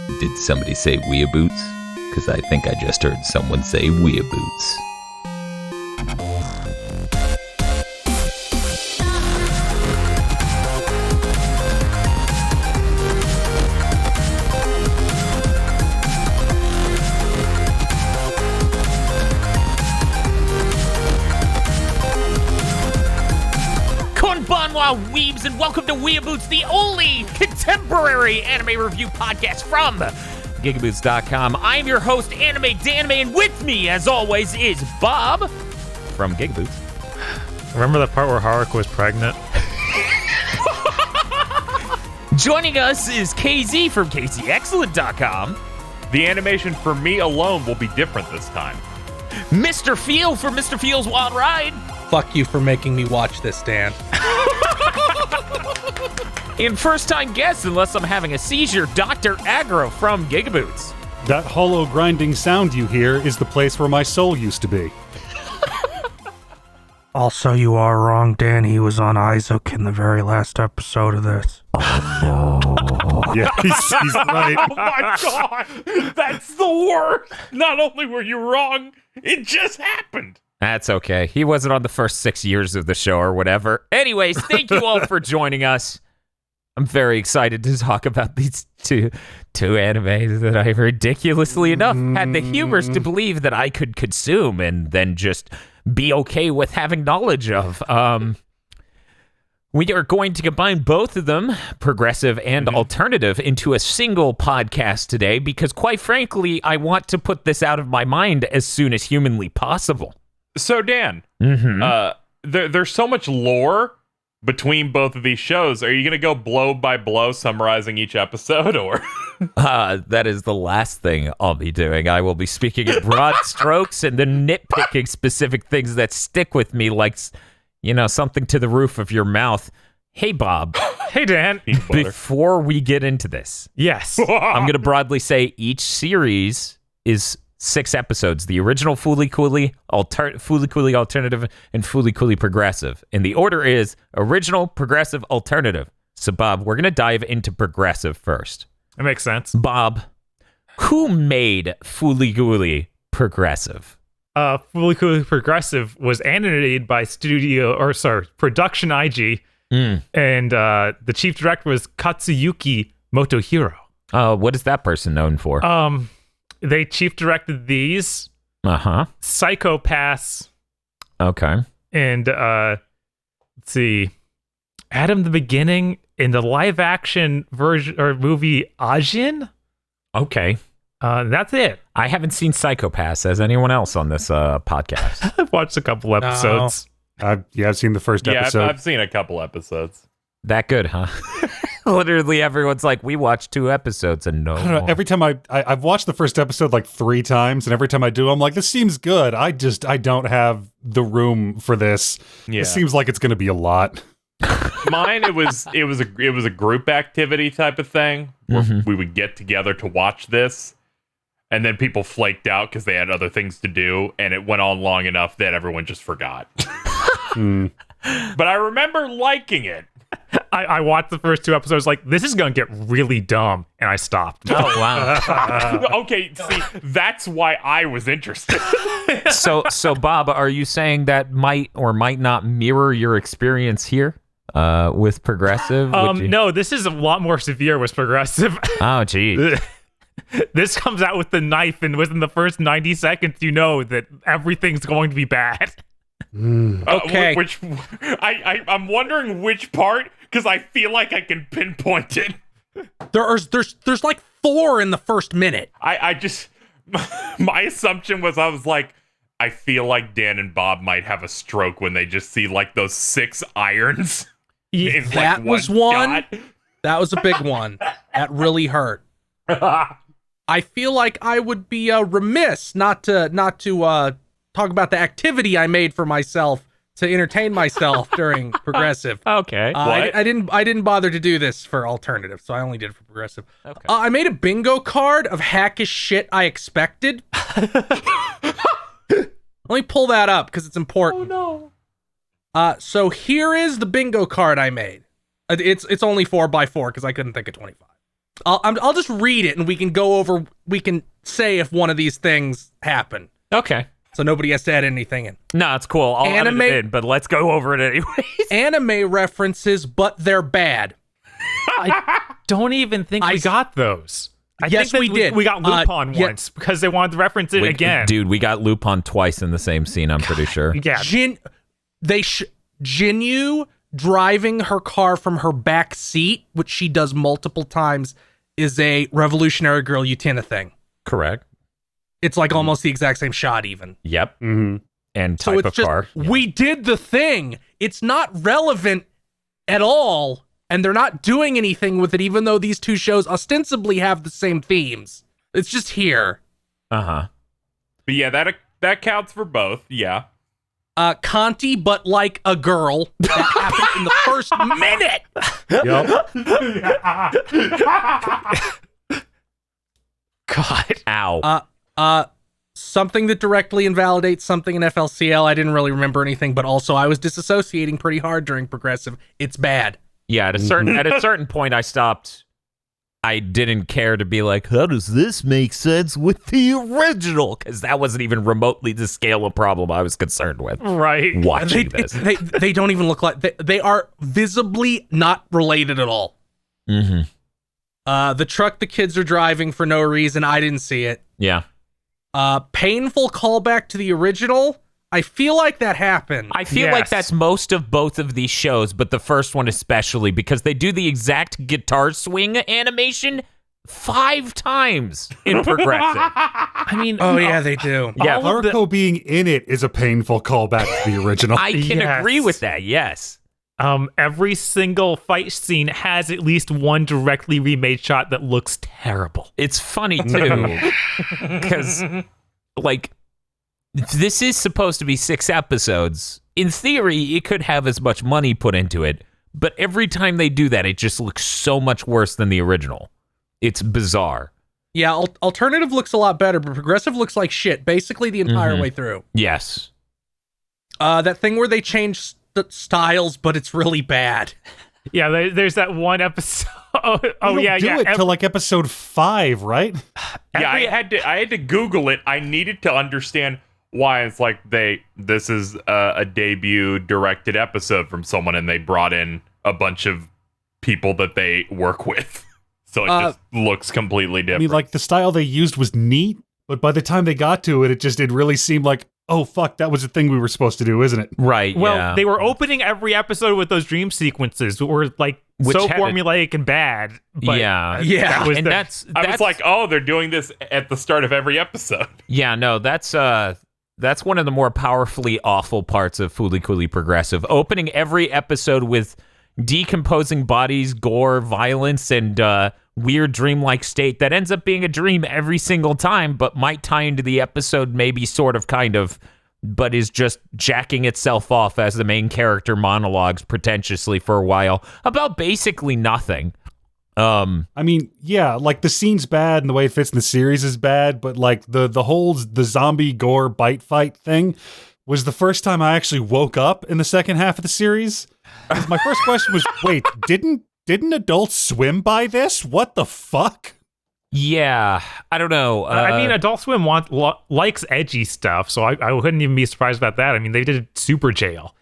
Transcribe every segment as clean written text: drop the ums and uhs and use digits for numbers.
Did somebody say WeeaBoots? Because I think I just heard someone say WeeaBoots. Konbanwa, weebs, and welcome to WeeaBoots, the only contemporary anime review podcast from GigaBoots.com. I'm your host, Anime Danime, and with me, as always, is Bob from GigaBoots. Remember the part where Haruka was pregnant? Joining us is KZ from KZExcellent.com. The animation for me alone will be different this time. Mr. Feel from Mr. Feel's Wild Ride. Fuck you for making me watch this, Dan. And first-time guest, unless I'm having a seizure, Dr. Aggro from GigaBoots. That hollow grinding sound you hear is the place where my soul used to be. Also, you are wrong, Dan. He was on Isaac in the very last episode of this. Yeah, he's right. Oh my god! That's the worst! Not only were you wrong, it just happened! That's okay. He wasn't on the first 6 years of the show or whatever. Anyways, thank you all for joining us. I'm very excited to talk about these two animes that I ridiculously enough had the hubris to believe that I could consume and then just be okay with having knowledge of. We are going to combine both of them, progressive and alternative, into a single podcast today because, quite frankly, I want to put this out of my mind as soon as humanly possible. So, Dan, there's so much lore between both of these shows. Are you going to go blow by blow summarizing each episode, or? That is the last thing I'll be doing. I will be speaking in broad strokes and then nitpicking specific things that stick with me, like, you know, something to the roof of your mouth. Hey, Bob. Hey, Dan. Before we get into this, Yes. I'm going to broadly say each series is 6 episodes. The original Fooly Cooly, Fooly Cooly Alternative, and Fooly Cooly Progressive. And the order is original, progressive, alternative. So, Bob, we're going to dive into progressive first. That makes sense. Bob, who made Fooly Cooly Progressive? Fully Cool Progressive was animated by Production IG, and the chief director was Katsuyuki Motohiro. What is that person known for? They chief directed these, Psycho Pass, Okay. and let's see, Adam the Beginning in the live action version or movie Ajin. Okay. That's it. I haven't seen Psychopaths. Has anyone else on this podcast? I've watched a couple episodes. I've seen the first episode. Yeah, I've seen a couple episodes. That good, huh? Literally everyone's like, we watched 2 episodes and no I don't know, more. every time I've watched the first episode like 3 times, and every time I do, I'm like, this seems good. I don't have the room for this. Yeah. It seems like it's going to be a lot. Mine, it was a group activity type of thing where we would get together to watch this, and then people flaked out because they had other things to do, and it went on long enough that everyone just forgot. But I remember liking it. I watched the first 2 episodes like, this is going to get really dumb, and I stopped. Oh, wow. Okay, see, that's why I was interested. So, Bob, are you saying that might or might not mirror your experience here with Progressive? No, this is a lot more severe with Progressive. Oh, geez. This comes out with the knife, and within the first 90 seconds, you know that everything's going to be bad. Okay. I'm wondering which part, because I feel like I can pinpoint it. There's like 4 in the first minute. I just, my assumption was, I was like, I feel like Dan and Bob might have a stroke when they just see like those 6 irons. in, like, That was one. shot. That was a big one. That really hurt. I feel like I would be remiss not to talk about the activity I made for myself to entertain myself during Progressive. Okay. I didn't bother to do this for Alternative, so I only did it for Progressive. Okay. I made a bingo card of hackish shit I expected. Let me pull that up because it's important. Oh no. So here is the bingo card I made. It's only 4x4 because I couldn't think of 25. I'll just read it and we can say if one of these things happen. Okay. So nobody has to add anything in. No, it's cool. I'll edit it in, but let's go over it anyways. Anime references, but they're bad. I don't even think we got those. I Yes, think we did. We got Lupin yeah. once because they wanted to reference it again. Dude, we got Lupin twice in the same scene, I'm pretty sure. Yeah. Jinyu driving her car from her back seat, which she does multiple times, is a Revolutionary Girl Utena thing. Correct. It's like almost the exact same shot even. Yep. Mm-hmm. And So type it's of just, car. we did the thing. It's not relevant at all, and they're not doing anything with it, even though these two shows ostensibly have the same themes. It's just here. Uh-huh. But yeah, that counts for both. Yeah. Conti, but like a girl. That happened in the first minute. Yep. God. Ow. Something that directly invalidates something in FLCL. I didn't really remember anything, but also I was disassociating pretty hard during Progressive. It's bad. Yeah, at a certain point I stopped. I didn't care to be like, how does this make sense with the original? Because that wasn't even remotely the scale of problem I was concerned with. Right. Watching this. They don't even look like they are visibly not related at all. Mm-hmm. The truck the kids are driving for no reason. I didn't see it. Yeah. Painful callback to the original. I feel like that happened. I feel like that's most of both of these shows, but the first one especially, because they do the exact guitar swing animation 5 times in Progressive. I mean, Oh yeah, they do. Yeah. Haruko being in it is a painful callback to the original. I can Yes. agree with that, yes. every single fight scene has at least one directly remade shot that looks terrible. It's funny, too, because, like, this is supposed to be 6 episodes. In theory, it could have as much money put into it, but every time they do that, it just looks so much worse than the original. It's bizarre. Yeah, alternative looks a lot better, but progressive looks like shit basically the entire way through. Yes. That thing where they change styles, but it's really bad. Yeah, there's that one episode. Do it till like episode 5, right? Yeah, I had to Google it. I needed to understand why it's like this is a debut directed episode from someone, and they brought in a bunch of people that they work with, so it just looks completely different. I mean, like the style they used was neat, but by the time they got to it, it really seemed like, oh fuck, that was the thing we were supposed to do, isn't it? Right. Well, they were opening every episode with those dream sequences that were like so formulaic and bad. But Yeah. that was and the- I was like, oh, they're doing this at the start of every episode. Yeah, no, that's one of the more powerfully awful parts of Fooly Cooly Progressive. Opening every episode with decomposing bodies, gore, violence, and weird dreamlike state that ends up being a dream every single time, but might tie into the episode maybe sort of kind of, but is just jacking itself off as the main character monologues pretentiously for a while about basically nothing. I mean, yeah, like the scene's bad and the way it fits in the series is bad, but like the zombie gore bite fight thing was the first time I actually woke up in the second half of the series. 'Cause my first question was, wait, didn't Adult Swim buy this? What the fuck? Yeah, I don't know. I mean, Adult Swim likes edgy stuff, so I wouldn't even be surprised about that. I mean, they did Super Jail.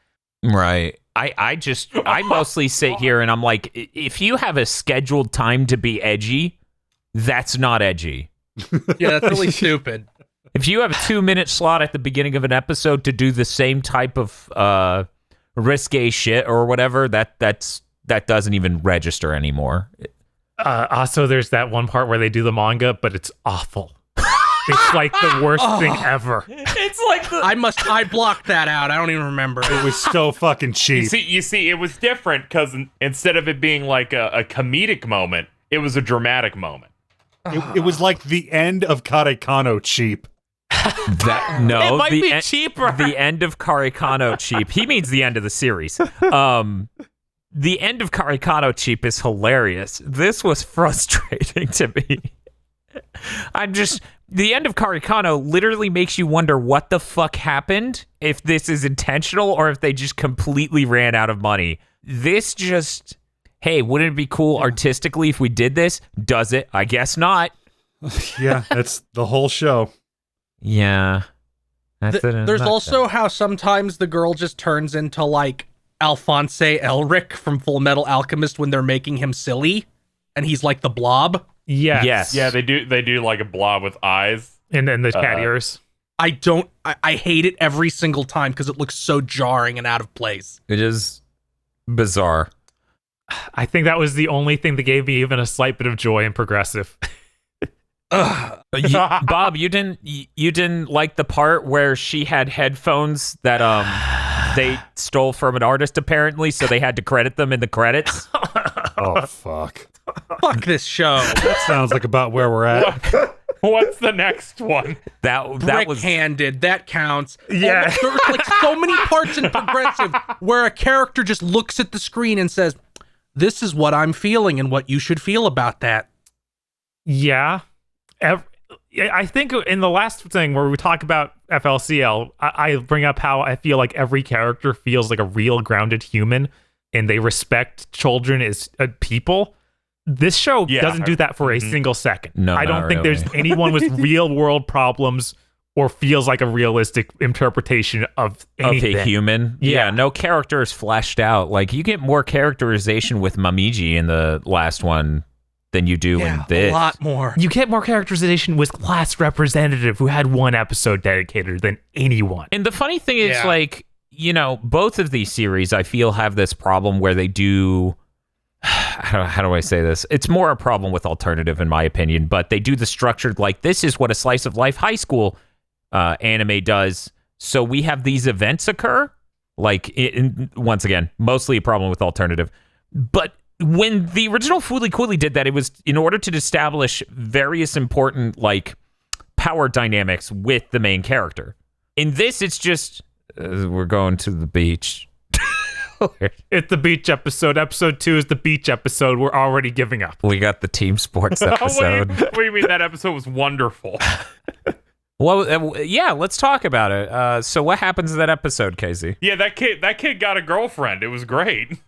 Right. I mostly sit here and I'm like, if you have a scheduled time to be edgy, that's not edgy. Yeah, that's really stupid. If you have a 2-minute slot at the beginning of an episode to do the same type of risque shit or whatever, that doesn't even register anymore. Also, there's that one part where they do the manga, but it's awful. It's like the worst thing ever. It's like I blocked that out. I don't even remember. It was so fucking cheap. you see, it was different because instead of it being like a comedic moment, it was a dramatic moment. It was like the end of Karekano cheap. It might be cheaper. The end of Karikano cheap. He means the end of the series. The end of Karikano cheap is hilarious. This was frustrating to me. The end of Karikano literally makes you wonder what the fuck happened, if this is intentional or if they just completely ran out of money. This just hey, wouldn't it be cool artistically if we did this? Does it? I guess not. Yeah, that's the whole show. Yeah. That's it in a There's nutshell. also how sometimes the girl just turns into like Alphonse Elric from Full Metal Alchemist when they're making him silly, and he's like the blob. Yes. Yeah, they do like a blob with eyes. And then the cat ears. I hate it every single time because it looks so jarring and out of place. It is bizarre. I think that was the only thing that gave me even a slight bit of joy in Progressive. Bob, you didn't like the part where she had headphones that they stole from an artist apparently, so they had to credit them in the credits. Oh, fuck. Fuck this show. That sounds like about where we're at. What's the next one? That was Brick-handed, that counts. Yeah. There were like so many parts in Progressive where a character just looks at the screen and says, "This is what I'm feeling and what you should feel about that." Yeah. I think in the last thing where we talk about FLCL, I bring up how I feel like every character feels like a real grounded human and they respect children as people. This show doesn't do that for a single second. No, I don't not think really. there's anyone with real world problems or feels like a realistic interpretation of anything. Okay, human. Yeah, no character is fleshed out. Like, you get more characterization with Mamiji in the last one than you do in this. A lot more. You get more characterization with Class Representative, who had one episode dedicated than anyone. And the funny thing is, like, you know, both of these series, I feel, have this problem where they do... How do I say this? It's more a problem with Alternative, in my opinion, but they do the structured, like, this is what a slice of life high school anime does. So we have these events occur. Like, once again, mostly a problem with Alternative. But when the original Fooly Cooly did that, it was in order to establish various important, like, power dynamics with the main character. In this, it's just, we're going to the beach. It's the beach episode. Episode 2 is the beach episode. We're already giving up. We got the team sports episode. What do you mean that episode was wonderful? Well, yeah, let's talk about it. So what happens in that episode, Casey? Yeah, that kid got a girlfriend. It was great.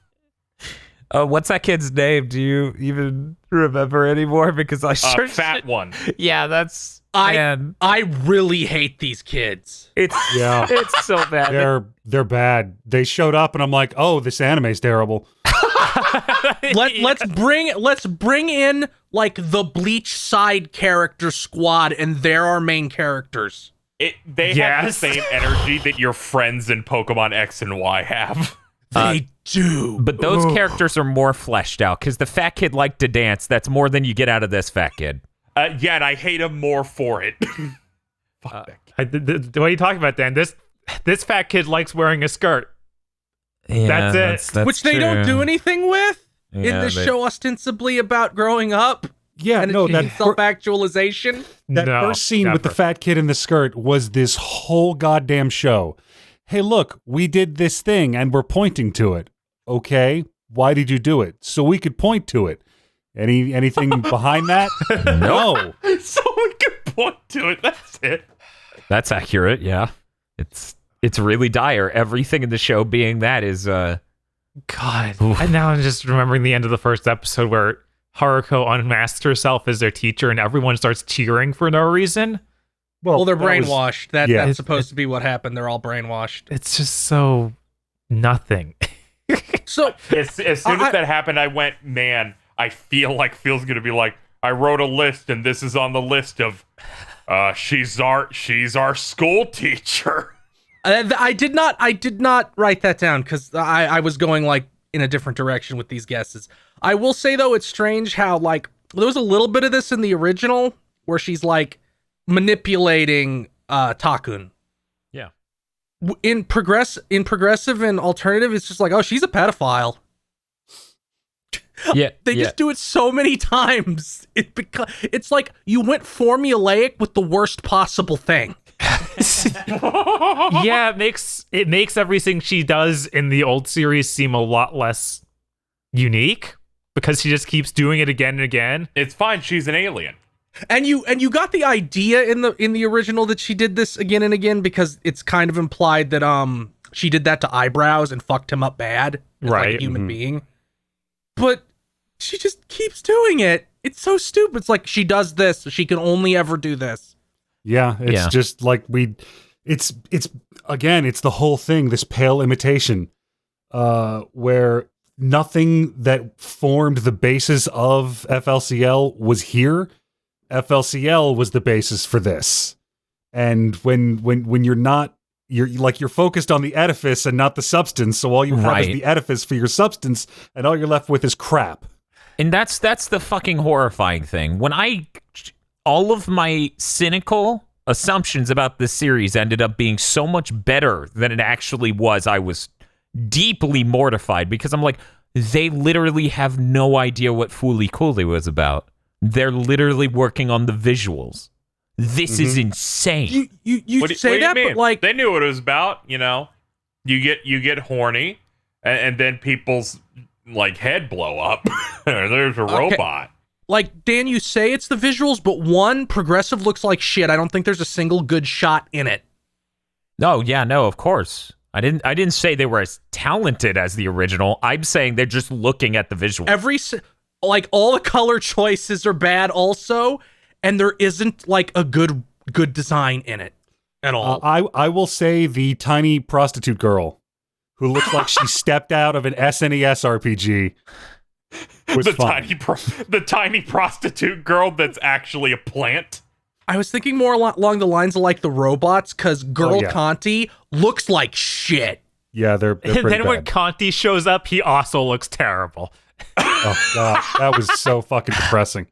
What's that kid's name? Do you even remember anymore? Because I sure fat one. Yeah, that's... I really hate these kids. It's so bad. They're bad. They showed up and I'm like, oh, this anime's terrible. Let's bring in like the Bleach side character squad, and they're our main characters. They have the same energy that your friends in Pokemon X and Y have. They do. But those characters are more fleshed out, because the fat kid liked to dance. That's more than you get out of this fat kid. Yeah, and I hate him more for it. Fuck that kid. What are you talking about, Dan? This fat kid likes wearing a skirt. Yeah, That's it. That's Which they don't do anything with in Yeah, this show, ostensibly about growing up. Yeah, And no, that self-actualization. That No, first scene with the never. fat kid in the skirt was this whole goddamn show. Hey, look, we did this thing and we're pointing to it. Okay, why did you do it? So we could point to it. Anything behind that? No. So we can point to it. That's it. That's accurate, yeah. It's really dire. Everything in the show being that is... God. And now I'm just remembering the end of the first episode where Haruko unmasked herself as their teacher and everyone starts cheering for no reason. Well, they're that was- brainwashed. yeah. That's supposed to be what happened. They're all brainwashed. It's just so nothing. So As soon as that happened, I went, man, I feel like Phil's going to be like, I wrote a list and this is on the list of, she's our school teacher. I did not write that down because I was going like in a different direction with these guesses. I will say though, it's strange how like there was a little bit of this in the original where she's like manipulating Takun. Yeah. In progressive and alternative, it's just like, oh, she's a pedophile. Yeah, They just do it so many times. It's like you went formulaic with the worst possible thing. Yeah, it makes everything she does in the old series seem a lot less unique because she just keeps doing it again and again. It's fine. She's an alien. And you got the idea in the original that she did this again and again because it's kind of implied that she did that to Eyebrows and fucked him up bad as like Right. a human being. But she just keeps doing it. It's so stupid. It's like she does this, so she can only ever do this. Yeah, it's just like it's again, it's the whole thing, this pale imitation, where nothing that formed the basis of FLCL was here. FLCL was the basis for this. And when you're focused on the edifice and not the substance, so all you have is the edifice for your substance, and all you're left with is crap. And that's the fucking horrifying thing. When all of my cynical assumptions about this series ended up being so much better than it actually was, I was deeply mortified because I'm like, they literally have no idea what Fooly Cooly was about. They're literally working on the visuals. This is insane. You what say do you that, mean? but like they knew what it was about. You know, you get horny, and then people's like head blow up. There's a robot. Like, Dan, you say it's the visuals, but one, Progressive looks like shit. I don't think there's a single good shot in it. No, of course. I didn't say they were as talented as the original. I'm saying they're just looking at the visuals. All the color choices are bad also, and there isn't like a good design in it at all. I will say the tiny prostitute girl who looks like she stepped out of an SNES RPG. The tiny prostitute girl that's actually a plant. I was thinking more along the lines of like the robots, because Girl Conti looks like shit. Yeah, they're pretty And then bad. when Conti shows up, he also looks terrible. Oh god, that was so fucking depressing.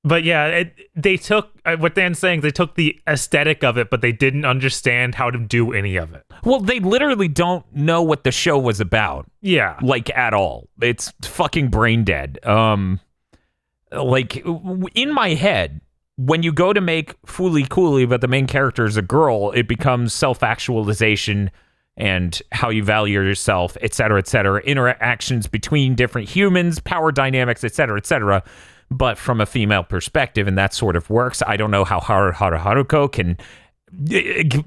But yeah, they took what Dan's saying. They took the aesthetic of it, but they didn't understand how to do any of it. Well, they literally don't know what the show was about. Yeah, like at all. It's fucking brain dead. Like in my head, when you go to make Fooly Cooly, but the main character is a girl, it becomes self-actualization and how you value yourself, et cetera, interactions between different humans, power dynamics, et cetera. But from a female perspective, and that sort of works. I don't know how Haruko can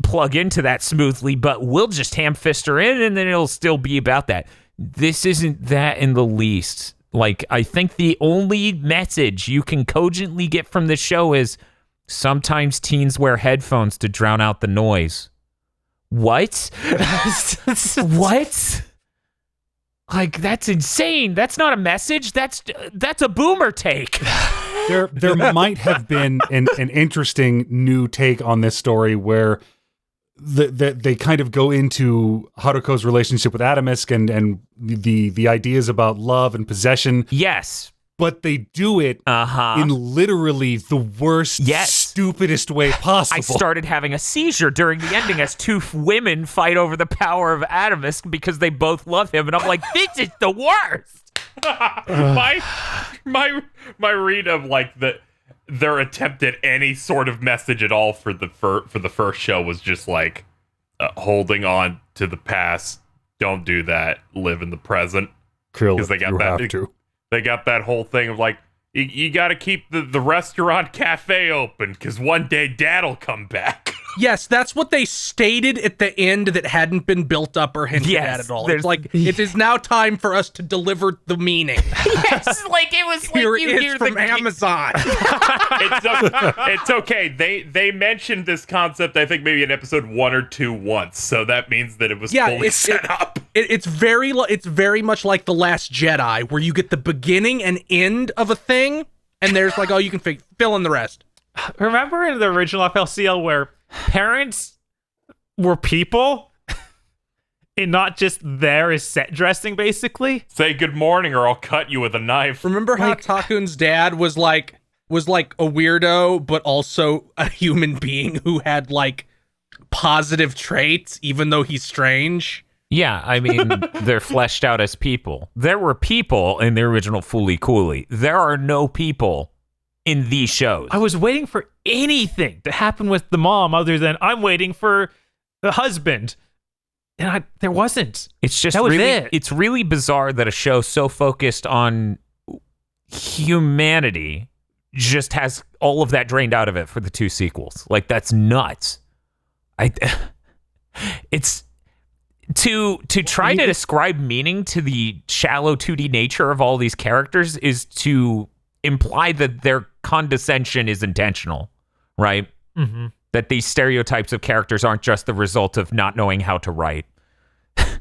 plug into that smoothly, but we'll just ham-fist her in, and then it'll still be about that. This isn't that in the least. Like, I think the only message you can cogently get from this show is sometimes teens wear headphones to drown out the noise. What? What? Like, that's insane. That's not a message. That's a boomer take. There might have been an interesting new take on this story where they kind of go into Haruko's relationship with Adamisk and the ideas about love and possession. Yes. But they do it in literally the worst, stupidest way possible. I started having a seizure during the ending as two women fight over the power of Adamisk because they both love him, and I'm like, this is the worst. my read of like their attempt at any sort of message at all for the first show was just like holding on to the past. Don't do that. Live in the present. Because they got that. They got that whole thing of like, you got to keep the restaurant cafe open because one day Dad'll come back. Yes, that's what they stated at the end that hadn't been built up or hinted at at all. It's like, it is now time for us to deliver the meaning. Yes, like it was like Here you it hear is from Amazon. It's okay. They mentioned this concept, I think maybe in episode 1 or 2 once, so that means that it was fully set up. It's very much like The Last Jedi, where you get the beginning and end of a thing, and there's like, oh, you can fill in the rest. Remember in the original FLCL where parents were people and not just there as set dressing, basically? Say good morning or I'll cut you with a knife. Remember how Takun's dad was like a weirdo, but also a human being who had like positive traits, even though he's strange? Yeah, I mean, they're fleshed out as people. There were people in the original Fooly Cooly. There are no people in these shows. I was waiting for anything to happen with the mom other than I'm waiting for the husband. And there wasn't. It's just that was really, it. It's really bizarre that a show so focused on humanity just has all of that drained out of it for the 2 sequels. Like, that's nuts. to try to describe meaning to the shallow 2D nature of all these characters is to imply that their condescension is intentional, right? Mm-hmm. That these stereotypes of characters aren't just the result of not knowing how to write.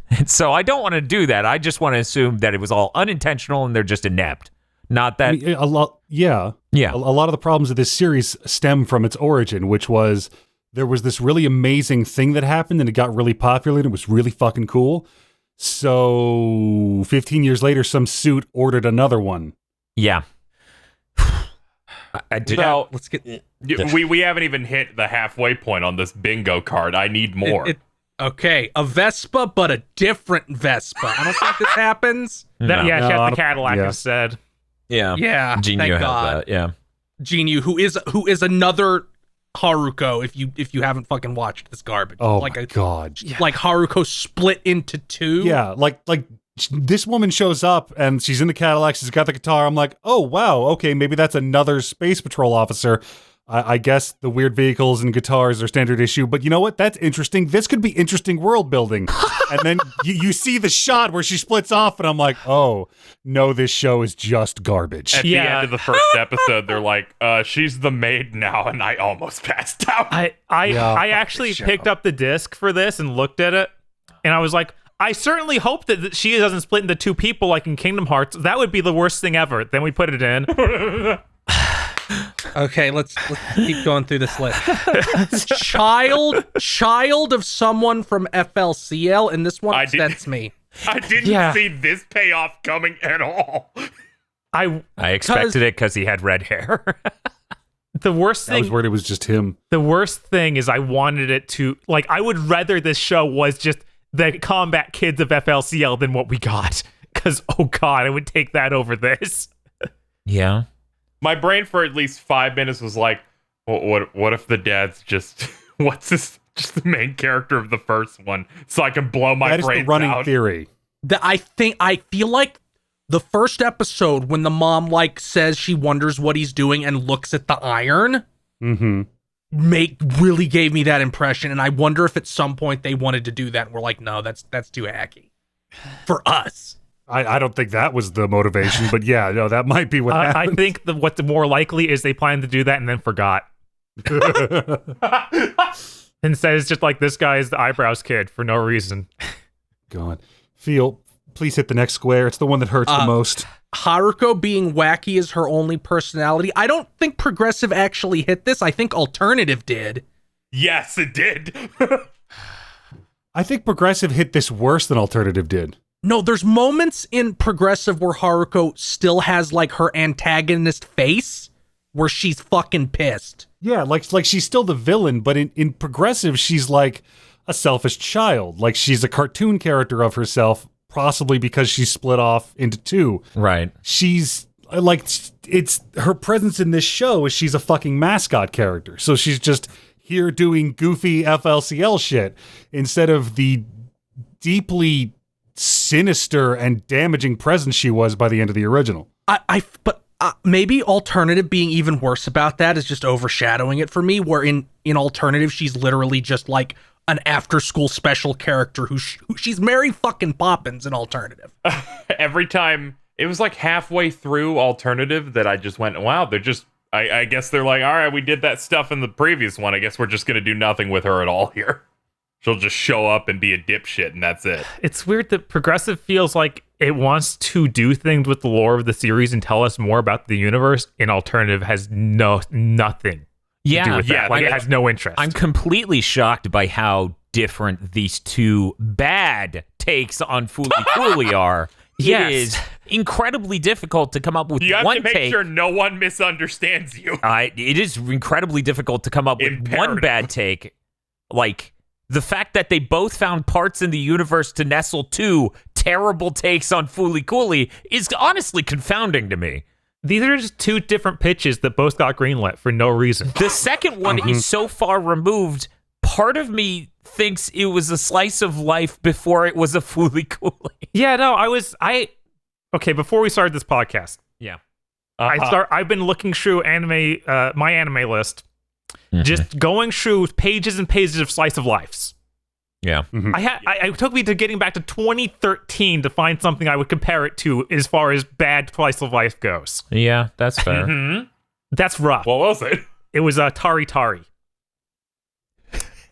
And so I don't want to do that. I just want to assume that it was all unintentional and they're just inept. Not that a lot. Yeah. A lot of the problems of this series stem from its origin, which was there was this really amazing thing that happened and it got really popular and it was really fucking cool. So 15 years later, some suit ordered another one. Yeah. I did. So, Let's get we haven't even hit the halfway point on this bingo card. I need more. Okay, a Vespa, but a different Vespa. I don't think this happens. Yeah, she had No, the Cadillac yeah. instead. Yeah. Yeah, Jinyu thank has God. that. Yeah. Jinyu, who is another Haruko. If you haven't fucking watched this garbage, Oh like my God. like Haruko split into two. Yeah, like this woman shows up and she's in the Cadillac. She's got the guitar. I'm like, oh wow, okay, maybe that's another Space Patrol officer. I guess the weird vehicles and guitars are standard issue, but you know what? That's interesting. This could be interesting world building. And then you see the shot where she splits off, and I'm like, oh no, this show is just garbage. At the end of the first episode, they're like, she's the maid now, and I almost passed out. I actually picked up the disc for this and looked at it, and I was like, I certainly hope that she doesn't split into two people like in Kingdom Hearts. That would be the worst thing ever. Then we put it in. Okay, let's keep going through this list. child of someone from FLCL, and this one upsets me. I didn't see this payoff coming at all. I expected it because he had red hair. The worst I thing. was worried it was just him. The worst thing is I wanted it to, like, I would rather this show was just the combat kids of FLCL than what we got. Because, oh God, I would take that over this. Yeah. My brain for at least 5 minutes was like, what if the dad's just what's this? Just the main character of the first one, so I can blow my That is the brains running out. theory. I feel like the first episode when the mom like says she wonders what he's doing and looks at the iron, Mm-hmm. really gave me that impression, and I wonder if at some point they wanted to do that and we're like, no, that's too hacky for us. I don't think that was the motivation, but yeah, no, that might be what happened. I think what's more likely is they planned to do that and then forgot. Instead, it's just like, this guy is the eyebrows kid for no reason. God. Phil, please hit the next square. It's the one that hurts the most. Haruko being wacky is her only personality. I don't think Progressive actually hit this. I think Alternative did. Yes, it did. I think Progressive hit this worse than Alternative did. No, there's moments in Progressive where Haruko still has like her antagonist face where she's fucking pissed. Yeah, like she's still the villain, but in Progressive, she's like a selfish child. Like she's a cartoon character of herself, possibly because she's split off into two. Right. She's like, it's her presence in this show is she's a fucking mascot character. So she's just here doing goofy FLCL shit instead of the deeply sinister and damaging presence she was by the end of the original. But maybe Alternative being even worse about that is just overshadowing it for me, where in Alternative, she's literally just like an after-school special character who she's Mary fucking Poppins in Alternative. Every time, it was like halfway through Alternative that I just went, wow, they're just, I guess they're like, all right, we did that stuff in the previous one. I guess we're just going to do nothing with her at all here. She'll just show up and be a dipshit, and that's it. It's weird that Progressive feels like it wants to do things with the lore of the series and tell us more about the universe, and Alternative has nothing to do with that. Like, it has no interest. I'm completely shocked by how different these two bad takes on Fooly Cooly are. Yes. It is incredibly difficult to come up with You have one to make take. sure no one misunderstands you. It is incredibly difficult to come up with one Imperative. bad take. Like, the fact that they both found parts in the universe to nestle two terrible takes on Fooly Cooly is honestly confounding to me. These are just two different pitches that both got greenlit for no reason. The second one is so far removed, part of me thinks it was a slice of life before it was a Fooly Cooly. Yeah, no, okay, before we started this podcast, Yeah. I've been looking through my anime list, just going through pages and pages of slice of lives. Yeah. It took me to getting back to 2013 to find something I would compare it to as far as bad slice of life goes. Yeah, that's fair. That's rough. What was it? It was Tari Tari.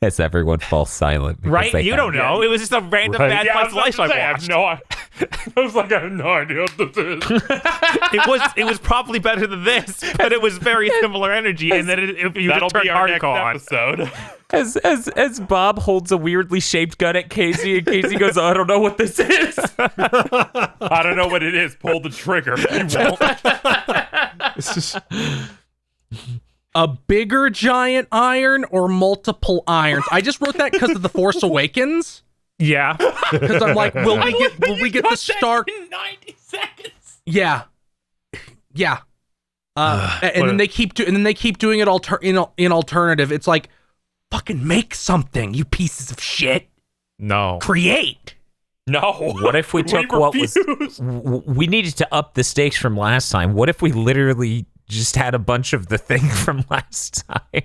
As everyone falls silent. because Right? they You don't know. It was just a random Right. bad Yeah, slice of life I I watched. was like, I have no idea what this is. It was probably better than this, but it was very similar energy. And then if you That'll just turn be our next hardcore on. episode. As Bob holds a weirdly shaped gun at Casey, and Casey goes, I don't know what this is. I don't know what it is. Pull the trigger. You won't. A bigger giant iron or multiple irons? I just wrote that because of The Force Awakens. Yeah. Because I'm like, will we get the Stark? In 90 seconds. Yeah. And then they keep doing it in alternative. It's like, fucking make something, you pieces of shit. No. Create. No. What if we took what was... We needed to up the stakes from last time. What if we literally just had a bunch of the thing from last time?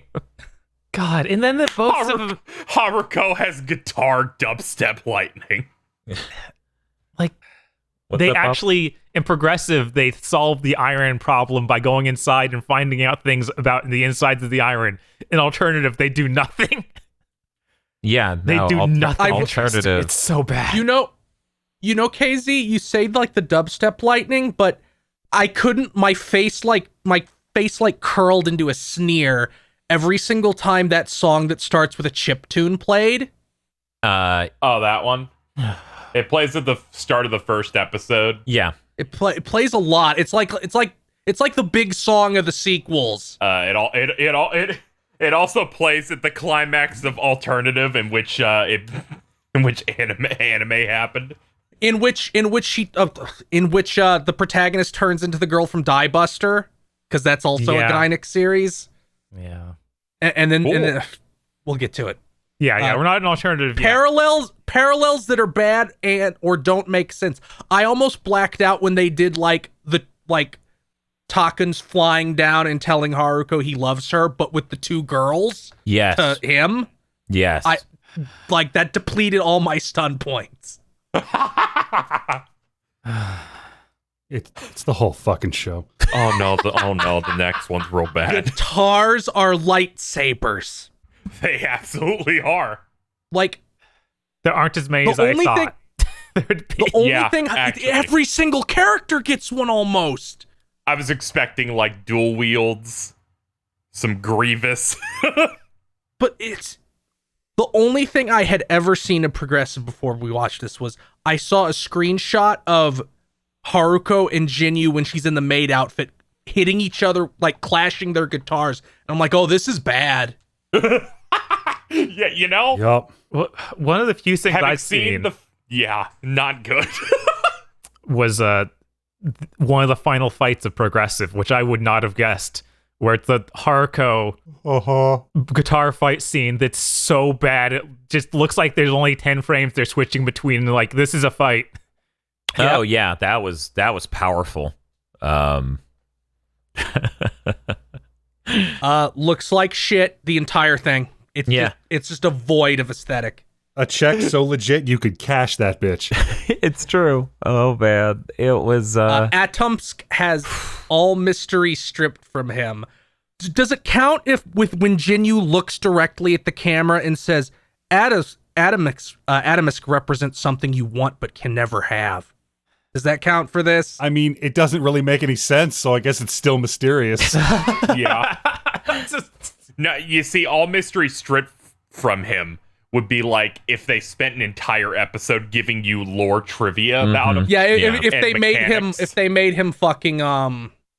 God, and then the both of them, Haruko has guitar dubstep lightning. like, What's they up, Bob? actually, in Progressive, they solved the iron problem by going inside and finding out things about the insides of the iron. In Alternative, they do nothing. Yeah, They no, do nothing. Alternative. It's so bad. You know, KZ, you say like the dubstep lightning, but I couldn't. My face curled into a sneer every single time that song that starts with a chiptune played. Oh, that one. It plays at the start of the first episode. Yeah. It plays a lot. It's like the big song of the sequels. It also plays at the climax of Alternative, in which anime happened. In which the protagonist turns into the girl from Die Buster, because that's also a Gainax series. Yeah. And then we'll get to it. Yeah, we're not an Alternative yet. Parallels that are bad or don't make sense. I almost blacked out when they did Taken's flying down and telling Haruko he loves her, but with the two girls Yes. to him. Yes. That depleted all my stun points. It's the whole fucking show. Oh no, the next one's real bad. Guitars are lightsabers. They absolutely are. Like, There aren't as many the as I only thought. There'd be. the only Yeah, thing, actually. every single character gets one almost. I was expecting like dual wields, some Grievous. But it's the only thing I had ever seen in Progressive before we watched this was I saw a screenshot of Haruko and Jinyu when she's in the maid outfit hitting each other, like clashing their guitars. And I'm like, oh, this is bad. Yeah, you know. Yup. One of the few things Having I've seen seen not good. was one of the final fights of Progressive, which I would not have guessed, where it's the Haruko guitar fight scene that's so bad it just looks like there's only 10 frames they're switching between, like, this is a fight. Oh yeah, that was powerful. Looks like shit, the entire thing. It's just a void of aesthetic. A check so legit you could cash that bitch. It's true. Oh man, it was. Atomsk has all mystery stripped from him. Does it count when Jinyu looks directly at the camera and says, Atomisk represents something you want but can never have? Does that count for this? I mean, it doesn't really make any sense, so I guess it's still mysterious. Yeah. No, you see, all mystery stripped from him would be like if they spent an entire episode giving you lore trivia about him. Yeah, if And they mechanics. made him fucking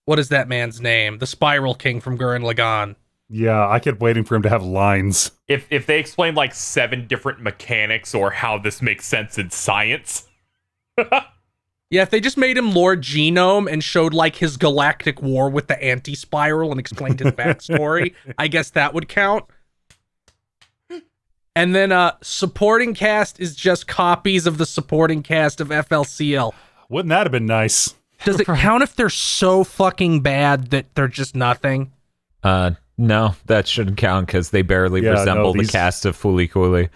what is that man's name? The Spiral King from Gurren Lagann. Yeah, I kept waiting for him to have lines. If they explained like 7 different mechanics or how this makes sense in science. Yeah, if they just made him Lord Genome and showed like his galactic war with the anti-spiral and explained his backstory, I guess that would count. And then supporting cast is just copies of the supporting cast of FLCL. Wouldn't that have been nice? Does it count if they're so fucking bad that they're just nothing? No, that shouldn't count because they barely resemble the these- cast of Fooly Cooly.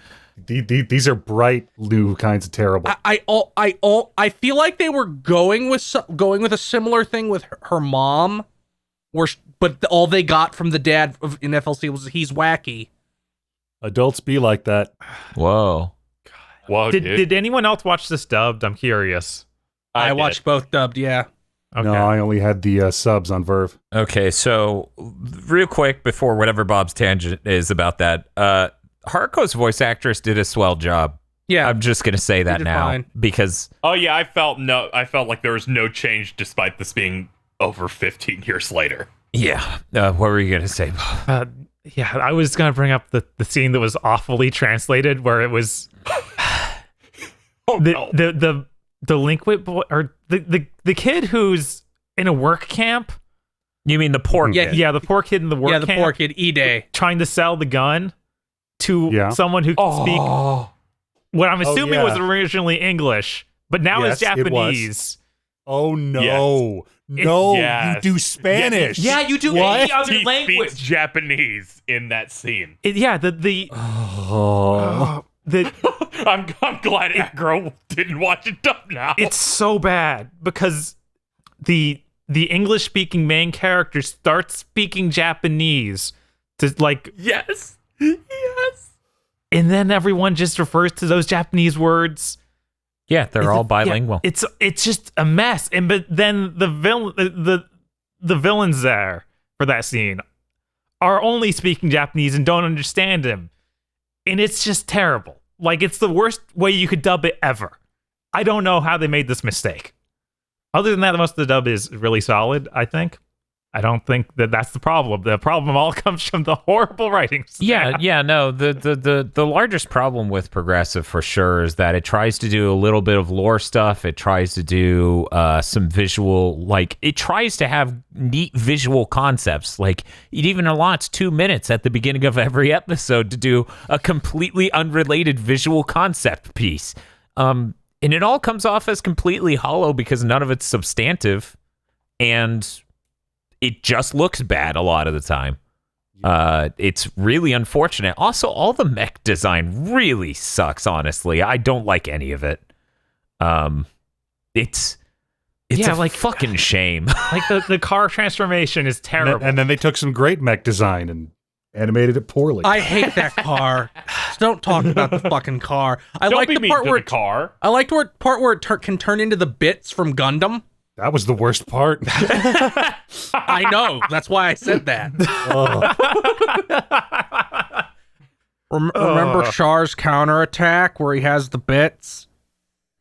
These are bright new kinds of terrible. I feel like they were going with a similar thing with her mom, but all they got from the dad in FLC was he's wacky. Adults be like that. Whoa. Whoa, Did anyone else watch this dubbed? I'm curious. I did. watched both dubbed. Yeah. Okay. No, I only had the subs on Verve. Okay, so real quick before whatever Bob's tangent is about that, Haruko's voice actress did a swell job. Yeah. I'm just gonna say that did now fine. because Oh yeah, I felt like there was no change despite this being over 15 years later. yeah. What were you gonna say, Bob? Yeah, I was gonna bring up the scene that was awfully translated, where it was Oh no. the delinquent boy or the kid who's in a work camp. You mean the poor Yeah, kid? Yeah, the poor kid in the work Yeah, the camp poor kid, E-Day. trying to sell the gun to someone who can speak what I'm assuming was originally English, but now Yes, is it was. Japanese. Oh no. Yes. No, Yes. you do Spanish. Yeah, you do What? any other He language. speaks Japanese in that scene. Oh. I'm glad Aggro didn't watch it dub now. It's so bad because the English speaking main character starts speaking Japanese to yes. and then everyone just refers to those Japanese words. Yeah, they're all bilingual. Yeah, it's just a mess. And but then the villains there for that scene are only speaking Japanese and don't understand him. And it's just terrible. Like, it's the worst way you could dub it ever. I don't know how they made this mistake. Other than that, most of the dub is really solid, I think. I don't think that's the problem. The problem all comes from the horrible writing. Yeah, no. The largest problem with Progressive for sure is that it tries to do a little bit of lore stuff. It tries to do some visual, it tries to have neat visual concepts. Like, it even allots 2 minutes at the beginning of every episode to do a completely unrelated visual concept piece. And it all comes off as completely hollow because none of it's substantive. And it just looks bad a lot of the time. It's really unfortunate. Also, all the mech design really sucks, honestly. I don't like any of it. It's a fucking shame. Like, the car transformation is terrible. And then they took some great mech design and animated it poorly. I hate that car. Just don't talk about the fucking car. I Don't like be the mean part to where the car. I liked part where it can turn into the bits from Gundam. That was the worst part. I know. That's why I said that. Remember Char's counterattack where he has the bits?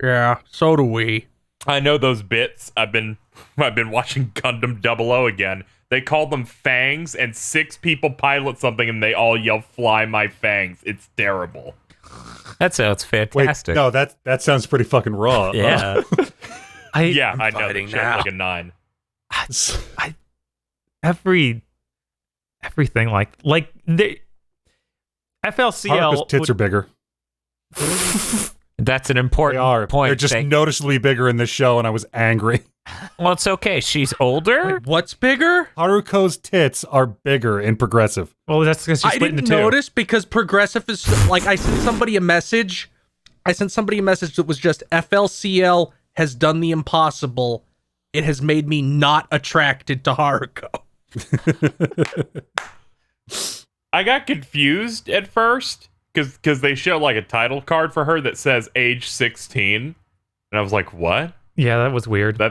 Yeah, so do we. I know those bits. I've been watching Gundam 00 again. They call them fangs, and 6 people pilot something, and they all yell, "Fly my fangs!" It's terrible. That sounds Wait, fantastic. no, that sounds pretty fucking raw. Yeah. I know. fighting That now. like a 9. Everything like the FLCL Haruka's tits are bigger. That's an They important are. point. They're just noticeably bigger in this show, and I was angry. Well, it's okay. She's older. Wait, what's bigger? Haruko's tits are bigger in Progressive. Well, that's because she's I split didn't into two. notice because Progressive is like I sent somebody a message that was just FLCL has done the impossible. It has made me not attracted to Haruko. I got confused at first because they show like a title card for her that says age 16, and I was like, "What? Yeah, that was weird.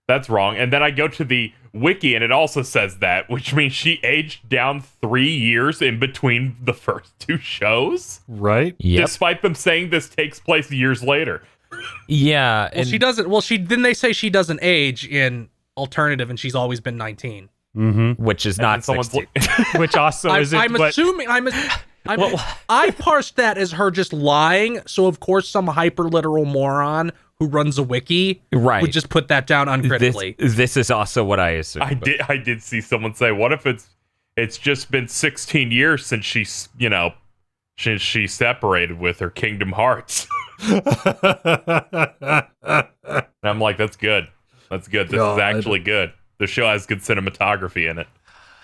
That's wrong." And then I go to the wiki, and it also says that, which means she aged down 3 years in between the first 2 shows, Right? Yep. despite them saying this takes place years later. Yeah. Well, she doesn't. Well, didn't they say she doesn't age in alternative, and she's always been 19. Mm-hmm. Which is And not then someone's 16. Which also isn't. I'm but assuming. I parsed that as her just lying. So of course, some hyper literal moron who runs a wiki Right. would just put that down uncritically. This is also what I assumed. I did see someone say, "What if it's just been 16 years since she's since she separated with her Kingdom Hearts?" And I'm like, "That's good. That's good. This God. is actually good. The show has good cinematography in it."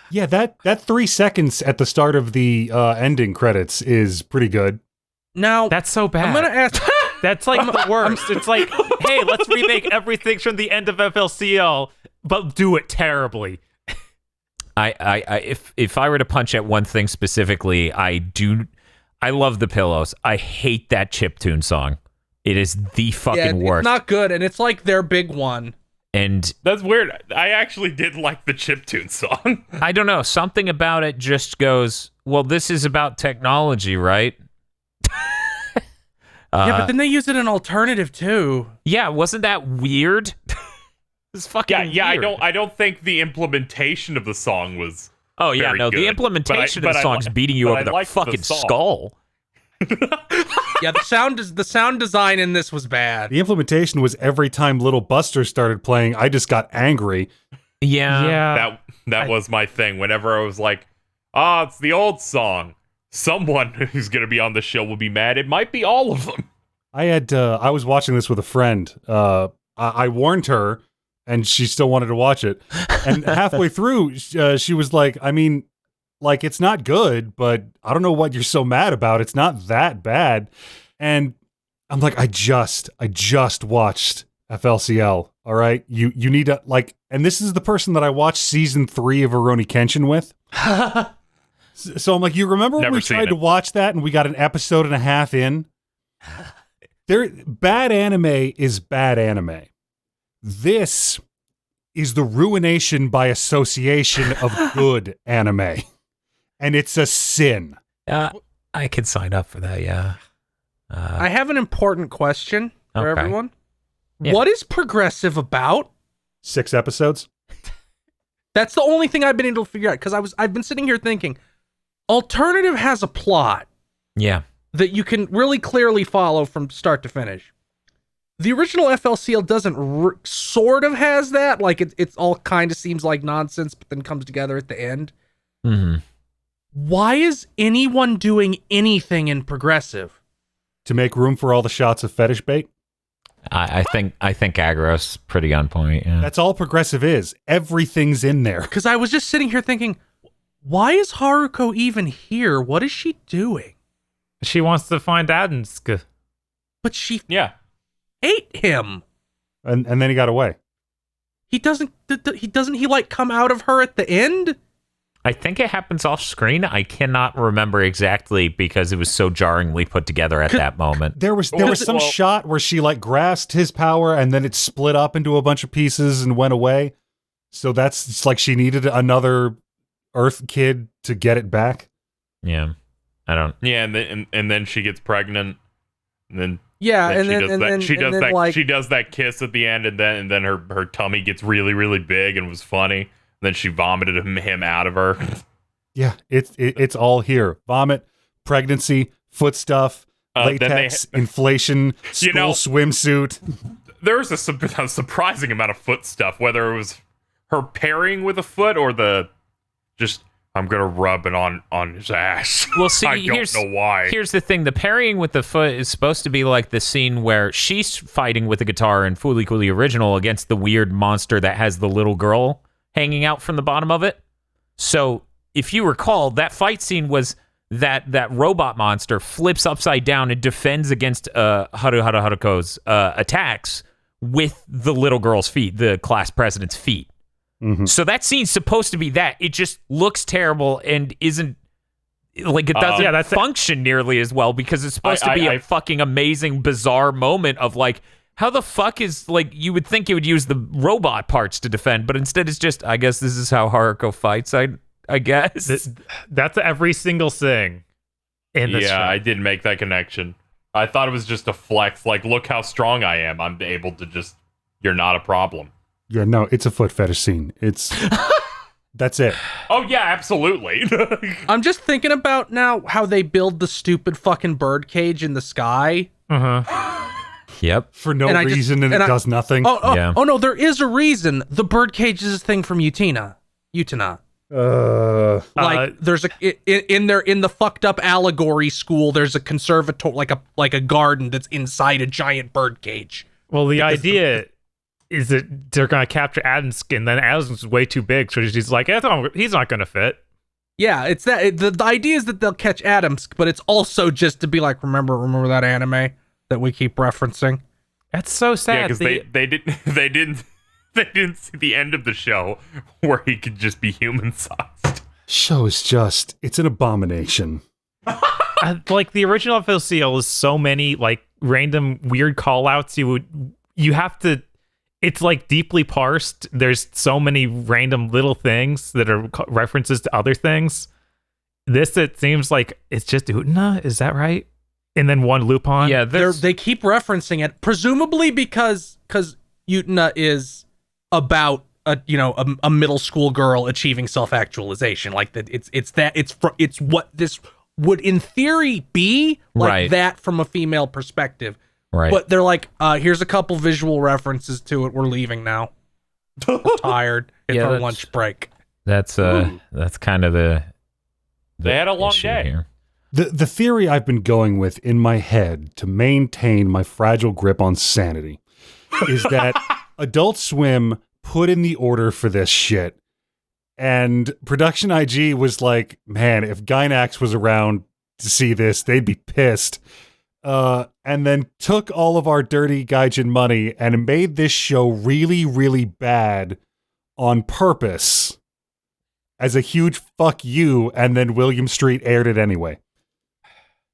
Yeah, that 3 seconds at the start of the ending credits is pretty good. Now That's so bad. I'm gonna ask. That's like the worst. It's like, hey, let's remake everything from the end of FLCL, but do it terribly. If I were to punch at one thing specifically, I love the Pillows. I hate that chiptune song. It is the fucking worst. It's not good, and it's like their big one. And That's weird. I actually did like the chiptune song. I don't know, something about it just goes, well, this is about technology, right? Yeah, but then they use it in alternative too. Yeah, wasn't that weird? It's fucking Yeah. weird. I don't think the implementation of the song was. Oh yeah, very no, the good. implementation But of the I song's li- beating you but over I the liked the fucking song. skull. Yeah, the sound design in this was bad. The implementation was every time Little Buster started playing, I just got angry. Yeah. That was my thing. Whenever I was like, it's the old song. Someone who's going to be on the show will be mad. It might be all of them. I was watching this with a friend. I warned her, and she still wanted to watch it. And halfway through, she was like, I mean, like, it's not good, but I don't know what you're so mad about. It's not that bad. And I'm like, I just watched FLCL. All right. You need to, like, and this is the person that I watched season 3 of Rurouni Kenshin with. So I'm like, you remember when Never we seen tried it. to watch that and we got an episode and a half in? Bad anime is bad anime. This is the ruination by association of good anime. And it's a sin. I could sign up for that, yeah. I have an important question for Okay. everyone. Yeah. What is progressive about? 6 episodes. That's the only thing I've been able to figure out, because I've been sitting here thinking, alternative has a plot Yeah. that you can really clearly follow from start to finish. The original FLCL doesn't sort of has that, like it's all kind of seems like nonsense, but then comes together at the end. Mm-hmm. Why is anyone doing anything in progressive? To make room for all the shots of fetish bait. I think Agro's pretty on point, yeah. That's all progressive is. Everything's in there. Because I was just sitting here thinking, why is Haruko even here? What is she doing? She wants to find Adensk. But she Yeah. ate him. And then he got away. He doesn't he like come out of her at the end? I think it happens off screen. I cannot remember exactly because it was so jarringly put together at that moment. There was some Well- shot where she like grasped his power and then it split up into a bunch of pieces and went away. So it's like she needed another Earth kid to get it back. Yeah. I don't. Yeah, and then she gets pregnant. And then Yeah, then and she then does and that then she and does then, that like, she does that kiss at the end, and then her tummy gets really, really big and was funny. Then she vomited him out of her. Yeah, it's all here. Vomit, pregnancy, foot stuff, Then latex, inflation, school You know- swimsuit. There was a surprising amount of foot stuff, whether it was her pairing with a foot or the just I'm gonna rub it on his ass. Well, see, I don't know why. Here's the thing. The parrying with the foot is supposed to be like the scene where she's fighting with the guitar in Fooly Cooly Original against the weird monster that has the little girl hanging out from the bottom of it. So if you recall, that fight scene was that robot monster flips upside down and defends against Haruko's attacks with the little girl's feet, the class president's feet. Mm-hmm. So that scene's supposed to be that. It just looks terrible and isn't like it doesn't Yeah, that's- function nearly as well because it's supposed to be a fucking amazing, bizarre moment of like, how the fuck is like you would think it would use the robot parts to defend, but instead it's just I guess this is how Haruko fights. I guess. That's every single thing in this show. I didn't make that connection. I thought it was just a flex. Like, look how strong I am. I'm able to just. You're not a problem. Yeah, no, it's a foot fetish scene. It's that's it. Oh yeah, absolutely. I'm just thinking about now how they build the stupid fucking bird cage in the sky. Uh-huh. Yep. For no And I just- reason, and and it I- does nothing. Yeah. Oh no, there is a reason. The bird cage is a thing from Utena. Like there's in the fucked up allegory school, there's a conservatory, like a garden that's inside a giant bird cage. Well, the idea is that they're going to capture Adensk, and then Adensk is way too big, so she's like, he's not going to fit. Yeah, it's that the idea is that they'll catch Adams, but it's also just to be like, remember that anime that we keep referencing. That's so sad. Yeah, because they didn't see the end of the show where he could just be human sized. Show is just, it's an abomination. Like the original FLCL is so many like random weird call outs you have to, it's like deeply parsed. There's so many random little things that are references to other things. This, it seems like it's just Utena, is that right? And then one Lupin. Yeah, They keep referencing it, presumably because Utena is about a middle school girl achieving self-actualization. Like that, it's what this would in theory be like, right. That from a female perspective. Right. But they're like, here's a couple visual references to it. We're leaving now. We're tired. It's our lunch break. That's kind of the they had a long issue day. Here. The theory I've been going with in my head to maintain my fragile grip on sanity is that Adult Swim put in the order for this shit, and Production IG was like, man, if Gynax was around to see this, they'd be pissed. And then took all of our dirty Gaijin money and made this show really, really bad on purpose as a huge fuck you, and then William Street aired it anyway.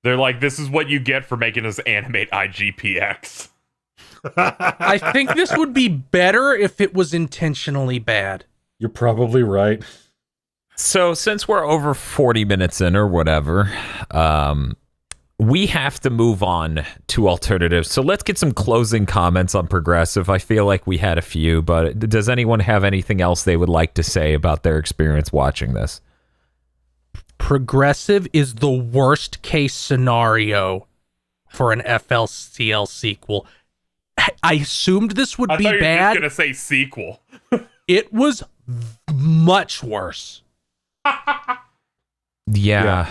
They're like, this is what you get for making us animate IGPX. I think this would be better if it was intentionally bad. You're probably right. So since we're over 40 minutes in or whatever, we have to move on to alternatives. So let's get some closing comments on Progressive. I feel like we had a few, but does anyone have anything else they would like to say about their experience watching this? Progressive is the worst case scenario for an FLCL sequel. I assumed this would be I thought you were bad. just gonna say sequel. It was much worse. Yeah.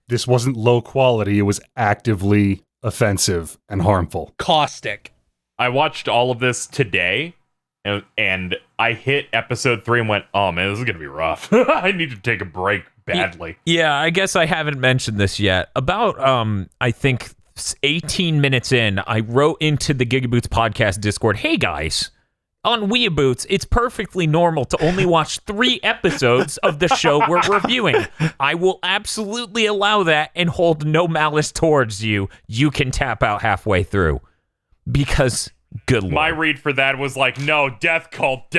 This wasn't low quality. It was actively offensive and harmful. Caustic. I watched all of this today, and I hit episode 3 and went, oh man, this is gonna be rough. I need to take a break badly. Yeah, I guess I haven't mentioned this yet. About, I think 18 minutes in, I wrote into the GigaBoots podcast Discord, hey guys, on WeeaBoots, it's perfectly normal to only watch 3 episodes of the show we're reviewing. I will absolutely allow that and hold no malice towards you. You can tap out halfway through. Because, good lord. My read for that was like, no, death cult.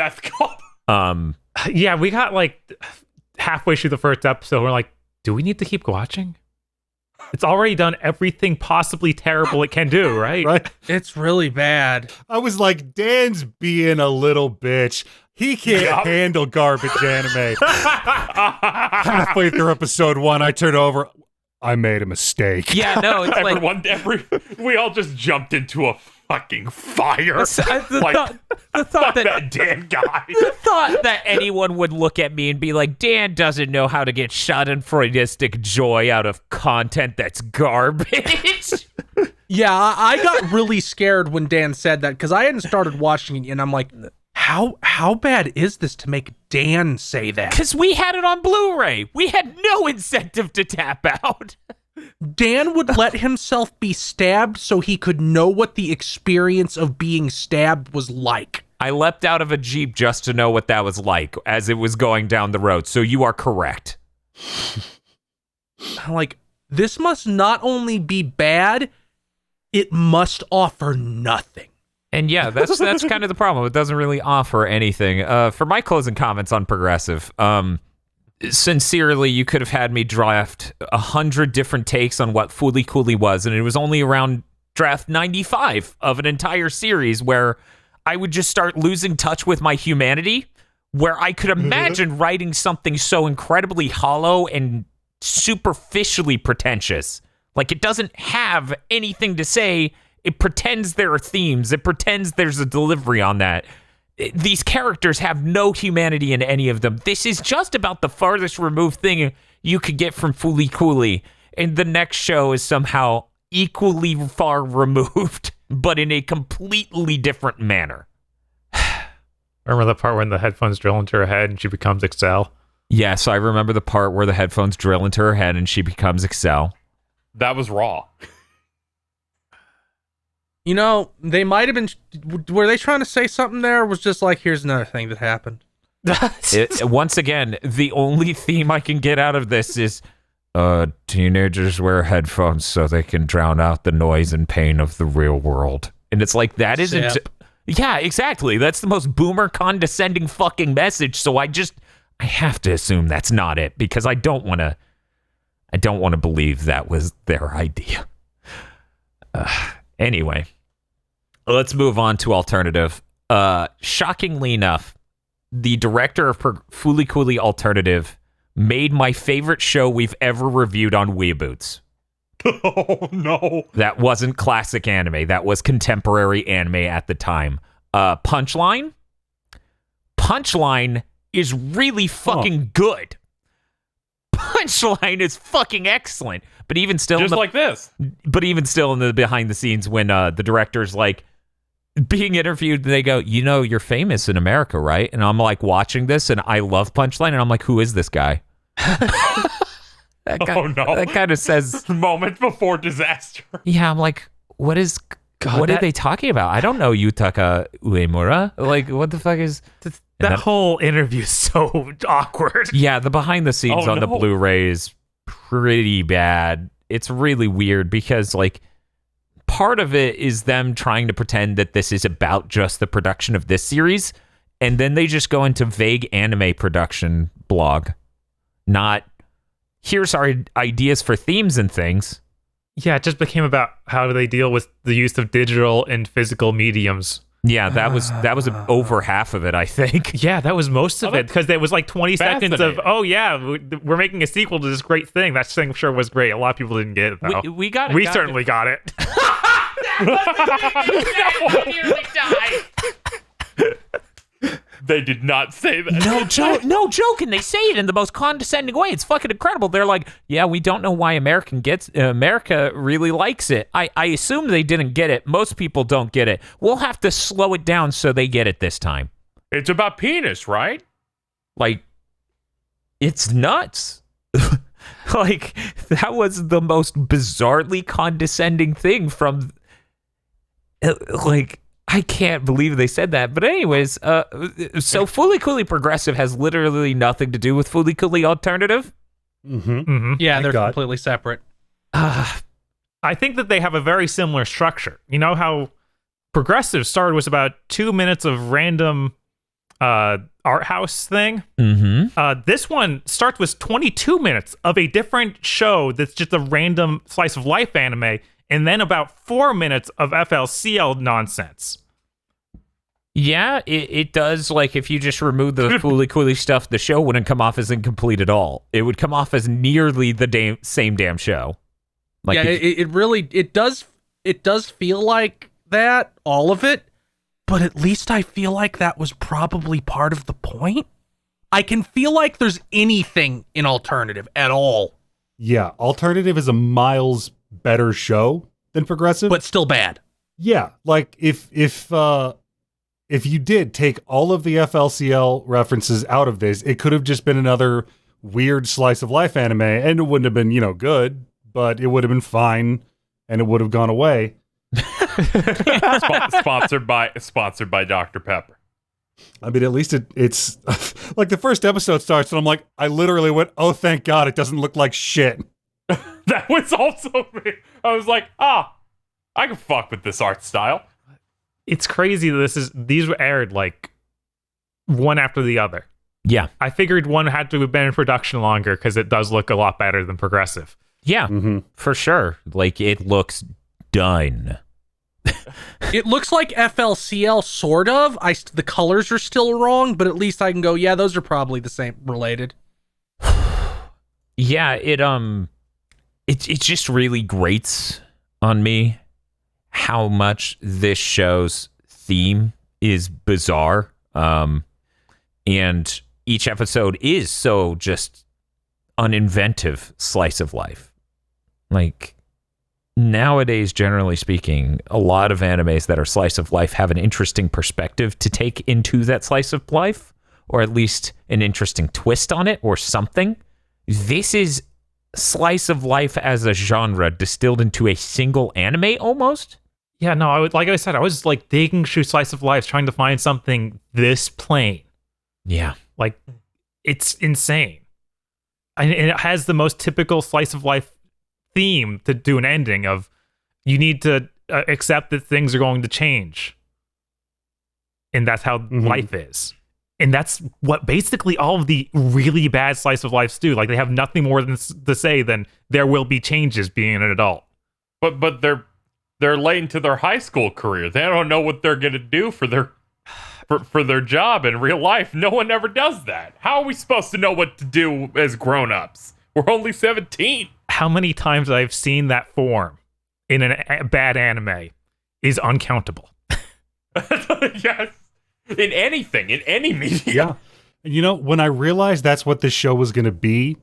Yeah, we got like halfway through the first episode. We're like, do we need to keep watching? It's already done everything possibly terrible it can do, right? Right? It's really bad. I was like, Dan's being a little bitch. He can't handle garbage anime. Halfway through episode 1, I turned over. I made a mistake. Yeah, no, it's like... We all just jumped into a fucking fire. The thought that Dan guy. The thought that anyone would look at me and be like, Dan doesn't know how to get schadenfreudistic joy out of content that's garbage. Yeah, I got really scared when Dan said that because I hadn't started watching it and I'm like, how bad is this to make Dan say that? Because we had it on Blu-ray. We had no incentive to tap out. Dan would let himself be stabbed so he could know what the experience of being stabbed was like. I leapt out of a Jeep just to know what that was like as it was going down the road. So you are correct. Like, this must not only be bad, it must offer nothing. And yeah, that's kind of the problem. It doesn't really offer anything. For my closing comments on Progressive, sincerely, you could have had me draft 100 different takes on what Fooly Cooly was, and it was only around draft 95 of an entire series where I would just start losing touch with my humanity, where I could imagine writing something so incredibly hollow and superficially pretentious. Like, it doesn't have anything to say. It pretends there are themes. It pretends there's a delivery on that. These characters have no humanity in any of them. This is just about the farthest removed thing you could get from Fooly Cooly. And the next show is somehow equally far removed, but in a completely different manner. Remember the part when the headphones drill into her head and she becomes Excel? Yes, I remember the part where the headphones drill into her head and she becomes Excel. That was raw. You know, they might have been. Were they trying to say something there? Or was just like, here's another thing that happened. Once again, the only theme I can get out of this is teenagers wear headphones so they can drown out the noise and pain of the real world. And it's like, that isn't... Yeah, exactly. That's the most boomer condescending fucking message. So I have to assume that's not it, because I don't want to believe that was their idea. Anyway, let's move on to alternative. Shockingly enough, the director of Fooly Cooly Alternative made my favorite show we've ever reviewed on WeeaBoots. Oh, no. That wasn't classic anime. That was contemporary anime at the time. Punchline? Punchline is really fucking good. Punchline is fucking excellent. But even still... Just like this. But even still in the behind the scenes, when the director's like being interviewed, they go, you know, you're famous in America, right? And I'm like watching this and I love Punchline and I'm like, who is this guy? Oh no! That kind of says moment before disaster. Yeah, I'm like, what are they talking about? I don't know Yutaka Uemura. Like, what the fuck is that whole interview is so awkward. Yeah, the behind the scenes on the Blu-ray is pretty bad. It's really weird because like part of it is them trying to pretend that this is about just the production of this series, and then they just go into vague anime production blog. Not, here's our ideas for themes and things. Yeah, it just became about how do they deal with the use of digital and physical mediums. Yeah, that was over half of it, I think. Yeah, that was most of it, because there was like 20 seconds of, oh yeah, we're making a sequel to this great thing. That thing sure was great. A lot of people didn't get it, though. We got it. We certainly got it. I nearly died. They did not say that. No joking. They say it in the most condescending way. It's fucking incredible. They're like, yeah, we don't know why America really likes it. I assume they didn't get it. Most people don't get it. We'll have to slow it down so they get it this time. It's about penis, right? Like, it's nuts. Like, that was the most bizarrely condescending thing from, like, I can't believe they said that. But anyways, so Fooly Cooly Progressive has literally nothing to do with Fooly Cooly Alternative. Yeah, they're completely separate. I think that they have a very similar structure. You know how Progressive started was about 2 minutes of random art house thing? This one starts with 22 minutes of a different show that's just a random slice of life anime, and then about 4 minutes of FLCL nonsense. Yeah, it does. Like, if you just remove the Fooly Cooly stuff, the show wouldn't come off as incomplete at all. It would come off as nearly the same damn show. Like, yeah, it does feel like that, all of it, but at least I feel like that was probably part of the point. I can feel like there's anything in Alternative at all. Yeah, Alternative is a miles better show than Progressive, but still bad. Yeah, like if you did take all of the FLCL references out of this, it could have just been another weird slice of life anime, and it wouldn't have been, good, but it would have been fine, and it would have gone away. Sponsored by Dr. Pepper. I mean, at least it's like the first episode starts, and I'm like, I literally went, oh, thank God, it doesn't look like shit. That was also me. I was like, I can fuck with this art style. It's crazy that these were aired like one after the other. Yeah. I figured one had to have been in production longer because it does look a lot better than Progressive. Yeah, for sure. Like, it looks done. It looks like FLCL, sort of. The colors are still wrong, but at least I can go, yeah, those are probably the same, related. Yeah, it just really grates on me how much this show's theme is bizarre. And each episode is so just uninventive slice of life. Like, nowadays, generally speaking, a lot of animes that are slice of life have an interesting perspective to take into that slice of life, or at least an interesting twist on it or something. This is slice of life as a genre distilled into a single anime almost. Yeah, no, like I said, I was like digging through slice of life, trying to find something this plain. Yeah. Like, it's insane. And it has the most typical slice of life theme to do an ending of you need to accept that things are going to change. And that's how life is. And that's what basically all of the really bad slice of lives do. Like, they have nothing more than to say than there will be changes being an adult. But they're late into their high school career. They don't know what they're gonna do for their job in real life. No one ever does that. How are we supposed to know what to do as grown-ups? We're only 17. How many times I've seen that form in a bad anime is uncountable. Yes. In anything, in any media. Yeah. And you know, when I realized that's what this show was going to be,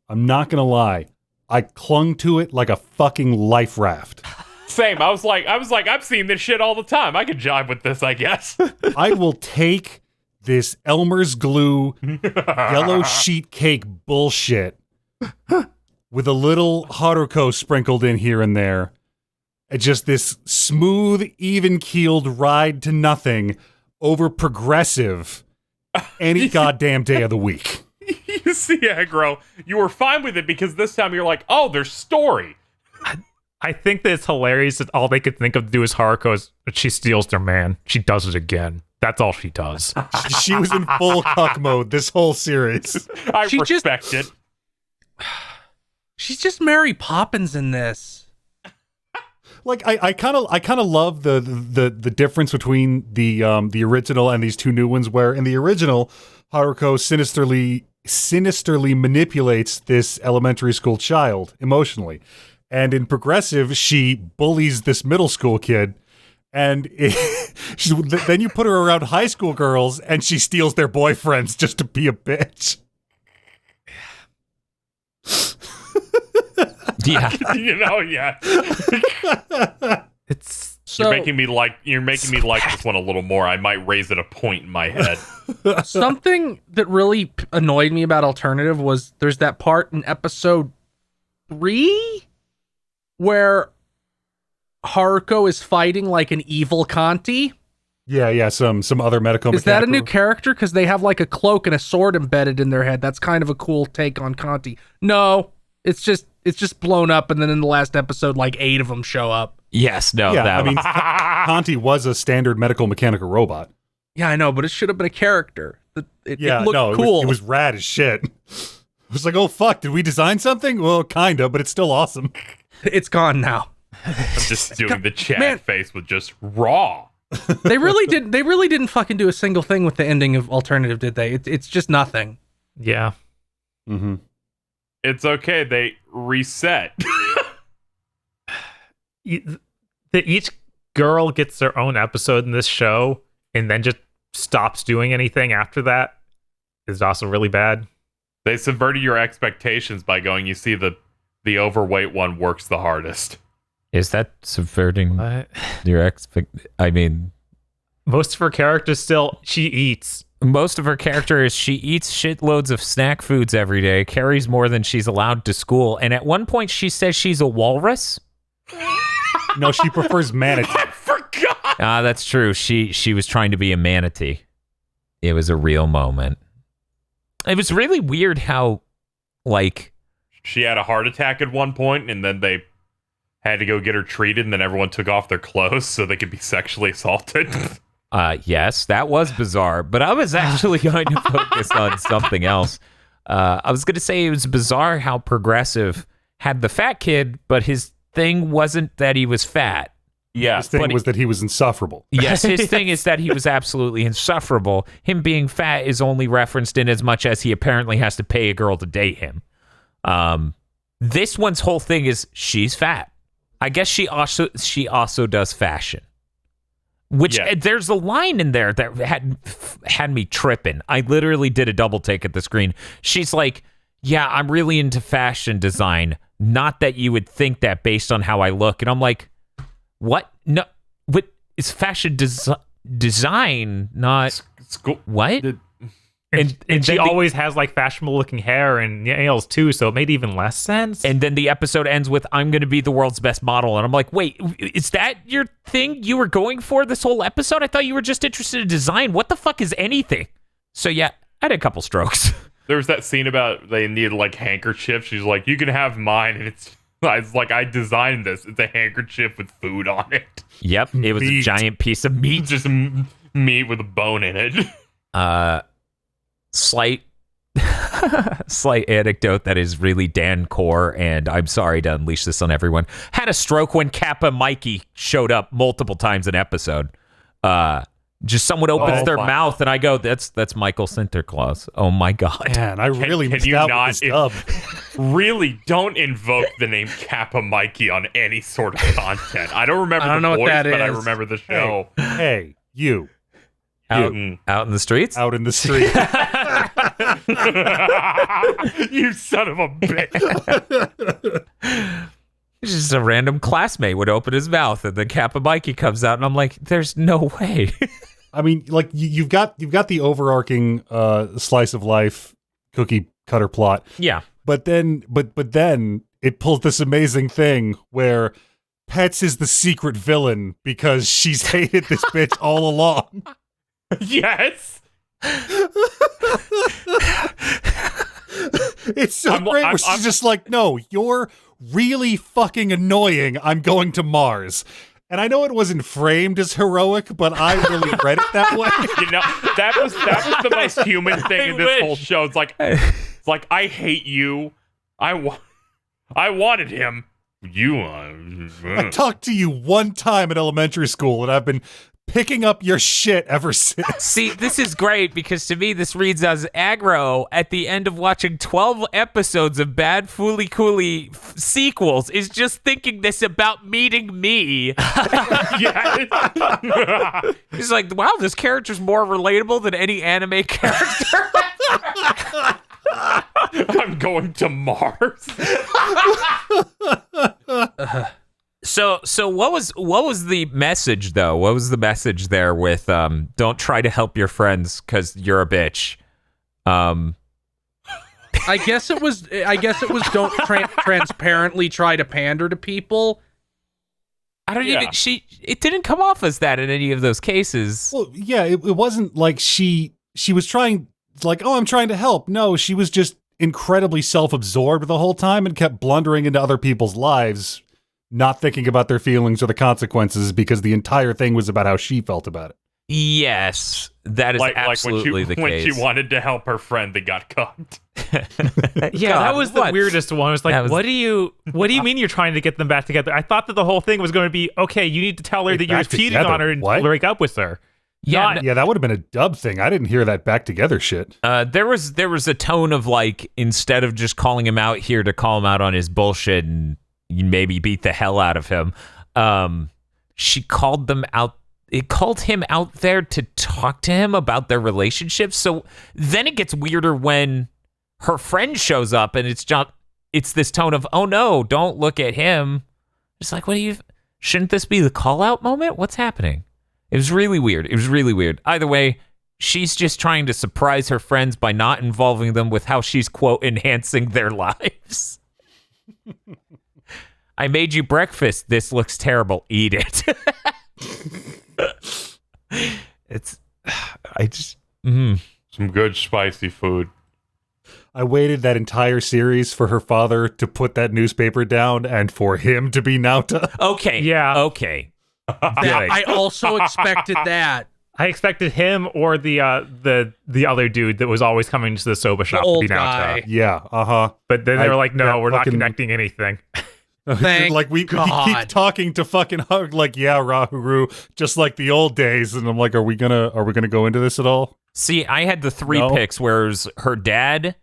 I'm not going to lie. I clung to it like a fucking life raft. Same. I was like, I've seen this shit all the time. I could jive with this, I guess. I will take this Elmer's glue yellow sheet cake bullshit with a little Haruko sprinkled in here and there. And just this smooth, even-keeled ride to nothing over progressive any goddamn day of the week. You see, Aggro, you were fine with it because this time you're like, oh, there's story. I think that it's hilarious that all they could think of to do is Haruko's, she steals their man. She does it again. That's all she does. She was in full cuck mode this whole series. I respect it. She's just Mary Poppins in this. Like I kind of love the difference between the original and these two new ones. Where in the original, Haruko sinisterly manipulates this elementary school child emotionally, and in Progressive, she bullies this middle school kid. And then you put her around high school girls, and she steals their boyfriends just to be a bitch. Yeah. You know, yeah. It's So you're making me like this one a little more. I might raise it a point in my head. something that really annoyed me about Alternative was there's that part in episode 3 where Haruko is fighting like an evil Kanti. Yeah, some other medical. Is that a new character? Because they have like a cloak and a sword embedded in their head. That's kind of a cool take on Kanti. No, it's just blown up, and then in the last episode, like 8 of them show up. Yes, no, Yeah, that I mean, Conti was a standard medical mechanical robot. Yeah, I know, but it should have been a character. It looked no, cool. It was rad as shit. It was like, oh fuck, did we design something? Well, kinda, but it's still awesome. It's gone now. I'm just doing the chat Man. face with just raw. They really didn't fucking do a single thing with the ending of Alternative, did they? It's just nothing. yeah. Mm-hmm. It's okay. They reset. Each girl gets their own episode in this show and then just stops doing anything after that is also really bad. They subverted your expectations by going, you see, the overweight one works the hardest. is that subverting your I mean, Most of her characters still, she eats. most of her character is she eats shitloads of snack foods every day, carries more than she's allowed to school, and at one point she says she's a walrus. No, she prefers manatee. I forgot. Ah, that's true. She was trying to be a manatee. It was a real moment. It was really weird how, like, She had a heart attack at one point, and then they had to go get her treated, and then everyone took off their clothes so they could be sexually assaulted. yes, that was bizarre, but I was actually going to focus on something else. I was going to say it was bizarre how Progressive had the fat kid, but his thing wasn't that he was fat. Yeah. His thing was that he was insufferable. Yes, his thing is that he was absolutely insufferable. Him being fat is only referenced in as much as he apparently has to pay a girl to date him. This one's whole thing is she's fat. I guess she also does fashion. Which there's a line in there that had me tripping. I literally did a double take at the screen. She's like, "Yeah, I'm really into fashion design. Not that you would think that based on how I look." And I'm like, "What? No, what is fashion design? Not School. what?" And she then always has like fashionable looking hair and nails too, so it made even less sense. And then the episode ends with, I'm going to be the world's best model. And I'm like, wait, is that your thing you were going for this whole episode? I thought you were just interested in design. What the fuck is anything? So yeah, I had a couple strokes. There was that scene about they needed like handkerchiefs. She's like, you can have mine. And it's like, I designed this. It's a handkerchief with food on it. Yep, it was a giant piece of meat. Just meat with a bone in it. Slight anecdote that is really Dan core, and I'm sorry to unleash this on everyone. Had a stroke when Kappa Mikey showed up multiple times an episode. Just someone opens their mouth, and I go, "That's Michael Sinterklaas." Oh my god! Man, I really can missed you out not with this dub. Really don't invoke the name Kappa Mikey on any sort of content. I don't remember I don't know the what voice, that but I is. remember the show. Hey, you. Out in the streets. Out in the street. You son of a bitch. It's just a random classmate would open his mouth, and then Kappa Mikey comes out, and I'm like, "There's no way." I mean, like you've got the overarching slice of life cookie cutter plot. Yeah. But then it pulls this amazing thing where Pets is the secret villain because she's hated this bitch all along. Yes. It's so great where she's just like, no, you're really fucking annoying. I'm going to Mars. And I know it wasn't framed as heroic, but I really read it that way. You know, that was the most human thing in this whole show. It's like I hate you. I wanted him. I talked to you one time in elementary school, and I've been picking up your shit ever since. See, this is great because to me, this reads as aggro at the end of watching 12 episodes of Bad Fooly Cooly sequels is just thinking this about meeting me. Yeah. He's like, wow, this character's more relatable than any anime character. I'm going to Mars. So what was the message though? What was the message there with don't try to help your friends because you're a bitch? I guess it was don't transparently try to pander to people. I don't even. It didn't come off as that in any of those cases. Well, yeah, it wasn't like she was trying, like, oh, I'm trying to help. No, she was just incredibly self-absorbed the whole time and kept blundering into other people's lives, not thinking about their feelings or the consequences because the entire thing was about how she felt about it. Yes, that is absolutely the case. When she wanted to help her friend that got cucked. Yeah, God, that was the weirdest one. It was like, what do you mean you're trying to get them back together? I thought that the whole thing was going to be, okay, you need to tell her that you're cheating on her and break up with her. Yeah, yeah, that would have been a dub thing. I didn't hear that back together shit. There was a tone of like, instead of just calling him out here to call him out on his bullshit and maybe beat the hell out of him, she called them out. It called him out there to talk to him about their relationship. So then it gets weirder when her friend shows up and it's this tone of, oh no, don't look at him. It's like, shouldn't this be the call out moment? What's happening? It was really weird. Either way, she's just trying to surprise her friends by not involving them with how she's, quote, enhancing their lives. I made you breakfast. This looks terrible. Eat it. Some good spicy food. I waited that entire series for her father to put that newspaper down and for him to be Nauta. Okay. Yeah. Okay. I also expected that. I expected him or the other dude that was always coming to the soba shop to be guy. Nauta. Yeah, But then they were like, no, that we're not fucking- connecting anything. Thank like we keep talking to fucking Hug like, yeah, Rahuru, just like the old days, and I'm like, are we gonna go into this at all? See, I had the three picks, whereas her dad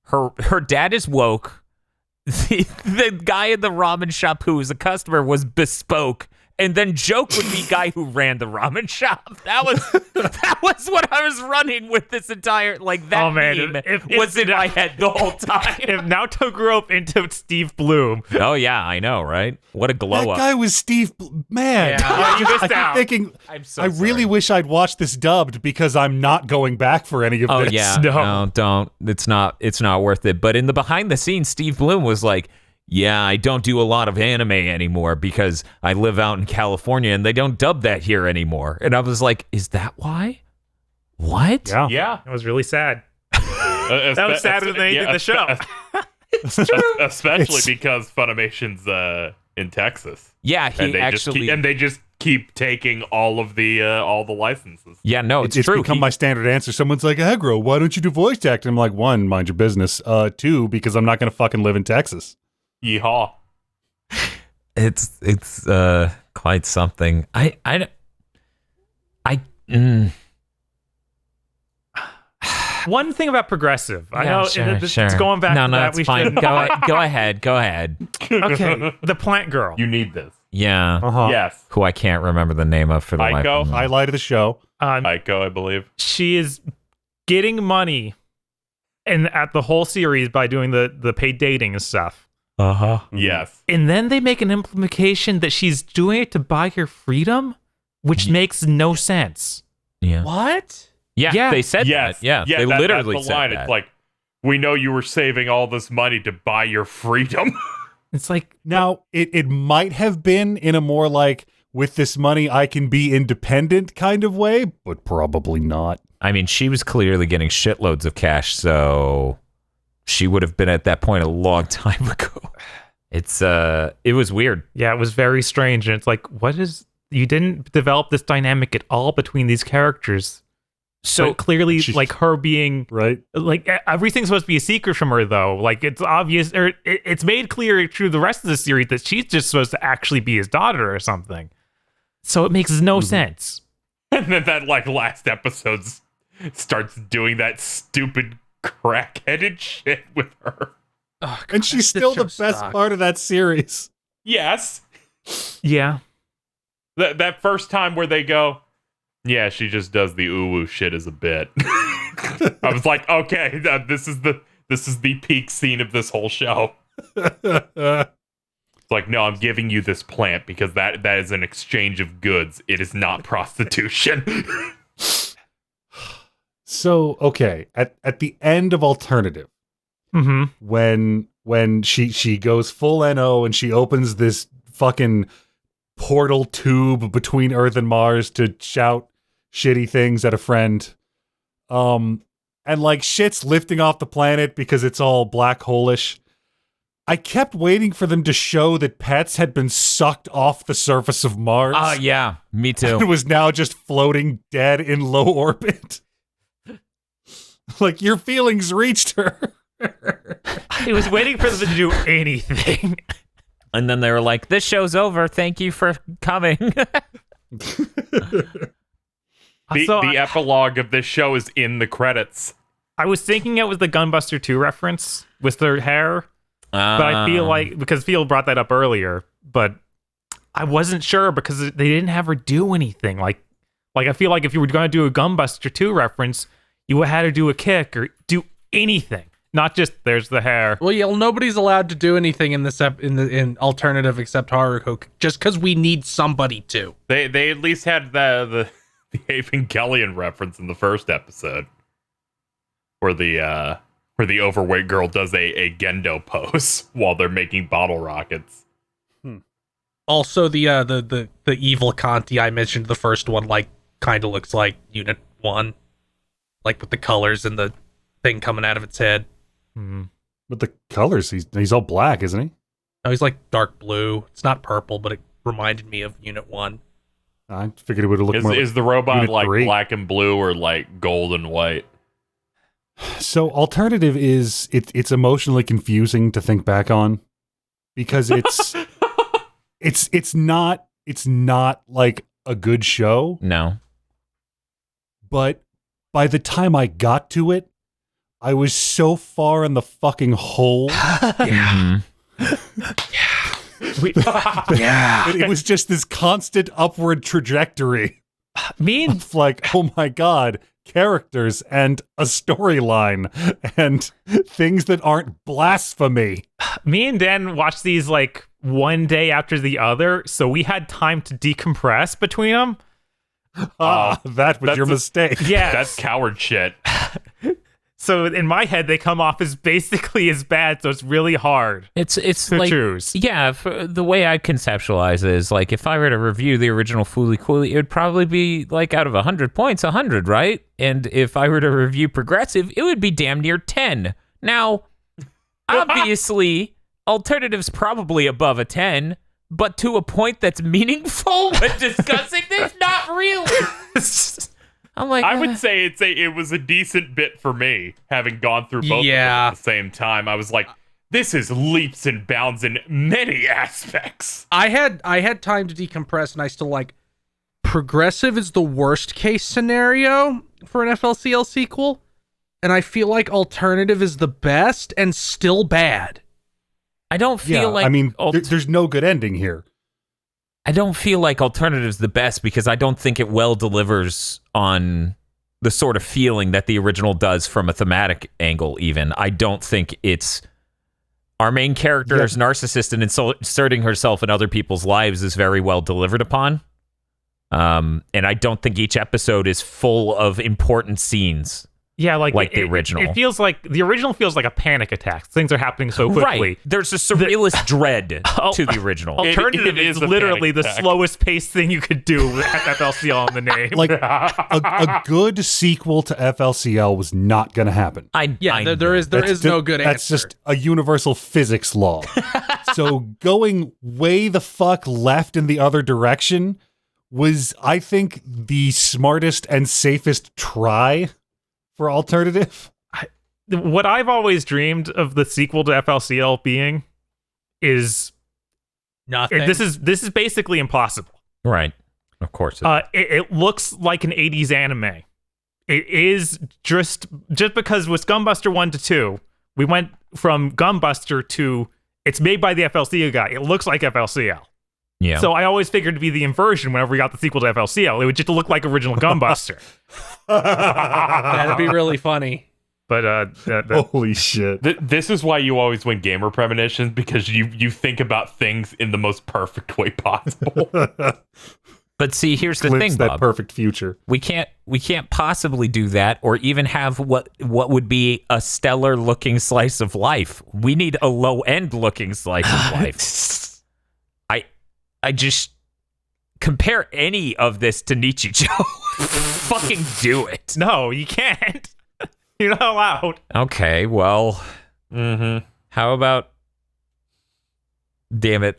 is woke. The guy in the ramen shop who was a customer was bespoke, and then joke would be guy who ran the ramen shop. That was what I was running with this entire that meme was in my head the whole time. If Naoto grew up into Steve Bloom, Oh yeah, I know, right? What a glow That up. guy was man. Yeah, you missed I keep out. thinking, I'm so I really sorry. wish I'd watched this dubbed because I'm not going back for any of Oh this. yeah, No. no, don't. It's not worth it. But in the behind the scenes, Steve Bloom was like, "Yeah, I don't do a lot of anime anymore because I live out in California and they don't dub that here anymore." And I was like, "Is that why? What?" Yeah. Yeah. it was really sad. That was sadder than they did the show. Especially because Funimation's in Texas. Yeah, he And they actually. they just keep taking all the licenses. yeah, no, It's it's true. become He- my standard answer. Someone's like, Agro, why don't you do voice acting? I'm like, one, mind your business. Two, because I'm not going to fucking live in Texas. Yeehaw. it's quite something. One thing about Progressive, I Yeah, know sure, it's going back no, to no, that. it's We fine. should Go ahead. Go ahead. Okay, the plant girl. You need this. Yeah. Uh-huh. Yes. Who I can't remember the name of for the life Aiko? of me. Highlight of the show. Aiko, I believe. She is getting money at the whole series by doing the paid dating and stuff. Uh-huh. Yes. And then they make an implication that she's doing it to buy her freedom, which makes no sense. Yeah. What? Yeah, Yeah. they said Yes. that. Yeah, they that's literally the said line. that. It's like, we know you were saving all this money to buy your freedom. It's like, Now, it might have been in a more like, with this money, I can be independent kind of way, but probably not. I mean, she was clearly getting shitloads of cash, so she would have been at that point a long time ago. It was weird. yeah, it was very strange. And it's like, you didn't develop this dynamic at all between these characters. So But clearly, She- like her being Right? like everything's supposed to be a secret from her, though. Like it's obvious, or it's made clear through the rest of the series that she's just supposed to actually be his daughter or something. So it makes no sense. And then that last episode starts doing that stupid crackheaded shit with her. Oh, And she's still the show best sucked. part of that series. Yes. Yeah, That first time where they go, yeah, she just does the uwu shit as a bit. I was like, okay, this is the peak scene of this whole show. It's like, no, I'm giving you this plant because that is an exchange of goods. It is not prostitution. So, okay, at the end of Alternative, mm-hmm. when she goes full NO and she opens this fucking portal tube between Earth and Mars to shout shitty things at a friend, and like shit's lifting off the planet because it's all black hole-ish. I kept waiting for them to show that pets had been sucked off the surface of Mars. yeah, me It too. was now just floating dead in low orbit. Like, your feelings reached her. I was waiting for them to do anything. And then they were like, "This show's over. Thank you for coming." The So epilogue of this show is in the credits. I was thinking it was the Gunbuster 2 reference with their hair, but I feel like because Phil brought that up earlier, but I wasn't sure because they didn't have her do anything. Like I feel like if you were going to do a Gunbuster 2 reference, you had to do a kick or do anything, not just there's the hair. Well, yeah, nobody's allowed to do anything in this in alternative except Haruko, just because we need somebody to. They at least had the Evangelion reference in the first episode, where the overweight girl does a Gendo pose while they're making bottle rockets. Also, the evil Kanti I mentioned, the first one, like kind of looks like Unit 1, like with the colors and the thing coming out of its head. But the colors, he's all black, isn't he? No, he's like dark blue. It's not purple, but it reminded me of Unit 1. I figured it would have looked more. Is the robot Unit like 3. black and blue or like gold and white? So alternative is it's emotionally confusing to think back on because it's not like a good show, no. but by the time I got to it, I was so far in the fucking hole. Mhm. It was just this constant upward trajectory Me and of like, oh my god, characters and a storyline and things that aren't blasphemy. Dan watched these like one day after the other, so we had time to decompress between them. That was your mistake. Yeah, That's coward shit. so in my head, they come off as basically as bad, so it's really hard It's to like choose. yeah. The way I conceptualize it is like if I were to review the original Fooly Cooley, it would probably be like out of 100 points, 100, right? And if I were to review Progressive, it would be damn near 10. Now, obviously, Alternative's probably above a 10, but to a point that's meaningful when discussing this, not really. I'm like, I would say it was a decent bit for me, having gone through both of them at the same time. I was like, this is leaps and bounds in many aspects. I had time to decompress, and I still like Progressive is the worst case scenario for an FLCL sequel, and I feel like Alternative is the best and still bad. I don't feel like. I mean, there's no good ending here. I don't feel like Alternative's the best because I don't think it well delivers on the sort of feeling that the original does from a thematic angle, even. I don't think it's... Our main character is narcissist and inserting herself in other people's lives is very well delivered upon. And I don't think each episode is full of important scenes. Yeah, like the original. It feels like the original feels like a panic attack. Things are happening so quickly. Right. There's a surrealist dread to the original. Alternative It is is a literally panic the attack. slowest paced thing you could do with FLCL in the name. Like a good sequel to FLCL was not going to happen. There is no good answer. That's just a universal physics law. So going way the fuck left in the other direction was, I think, the smartest and safest try for Alternative. What I've always dreamed of the sequel to FLCL being is nothing. this is basically impossible. Right. Of course. It looks like an 80s anime. It is just because with Gunbuster 1 to 2, we went from Gunbuster to it's made by the FLCL guy. It looks like FLCL. Yeah. So I always figured to be the inversion whenever we got the sequel to FLCL. It would just look like original Gunbuster. That'd be really funny. But Holy shit. This is why you always win gamer premonitions, because you think about things in the most perfect way possible. But see, here's the Glimpse thing, that Bob. perfect future. We can't possibly do that or even have what would be a stellar looking slice of life. We need a low end looking slice of life. I just compare any of this to Nichijou. Fucking do it. no, you can't. You're not allowed. Okay, well, how about? Damn it.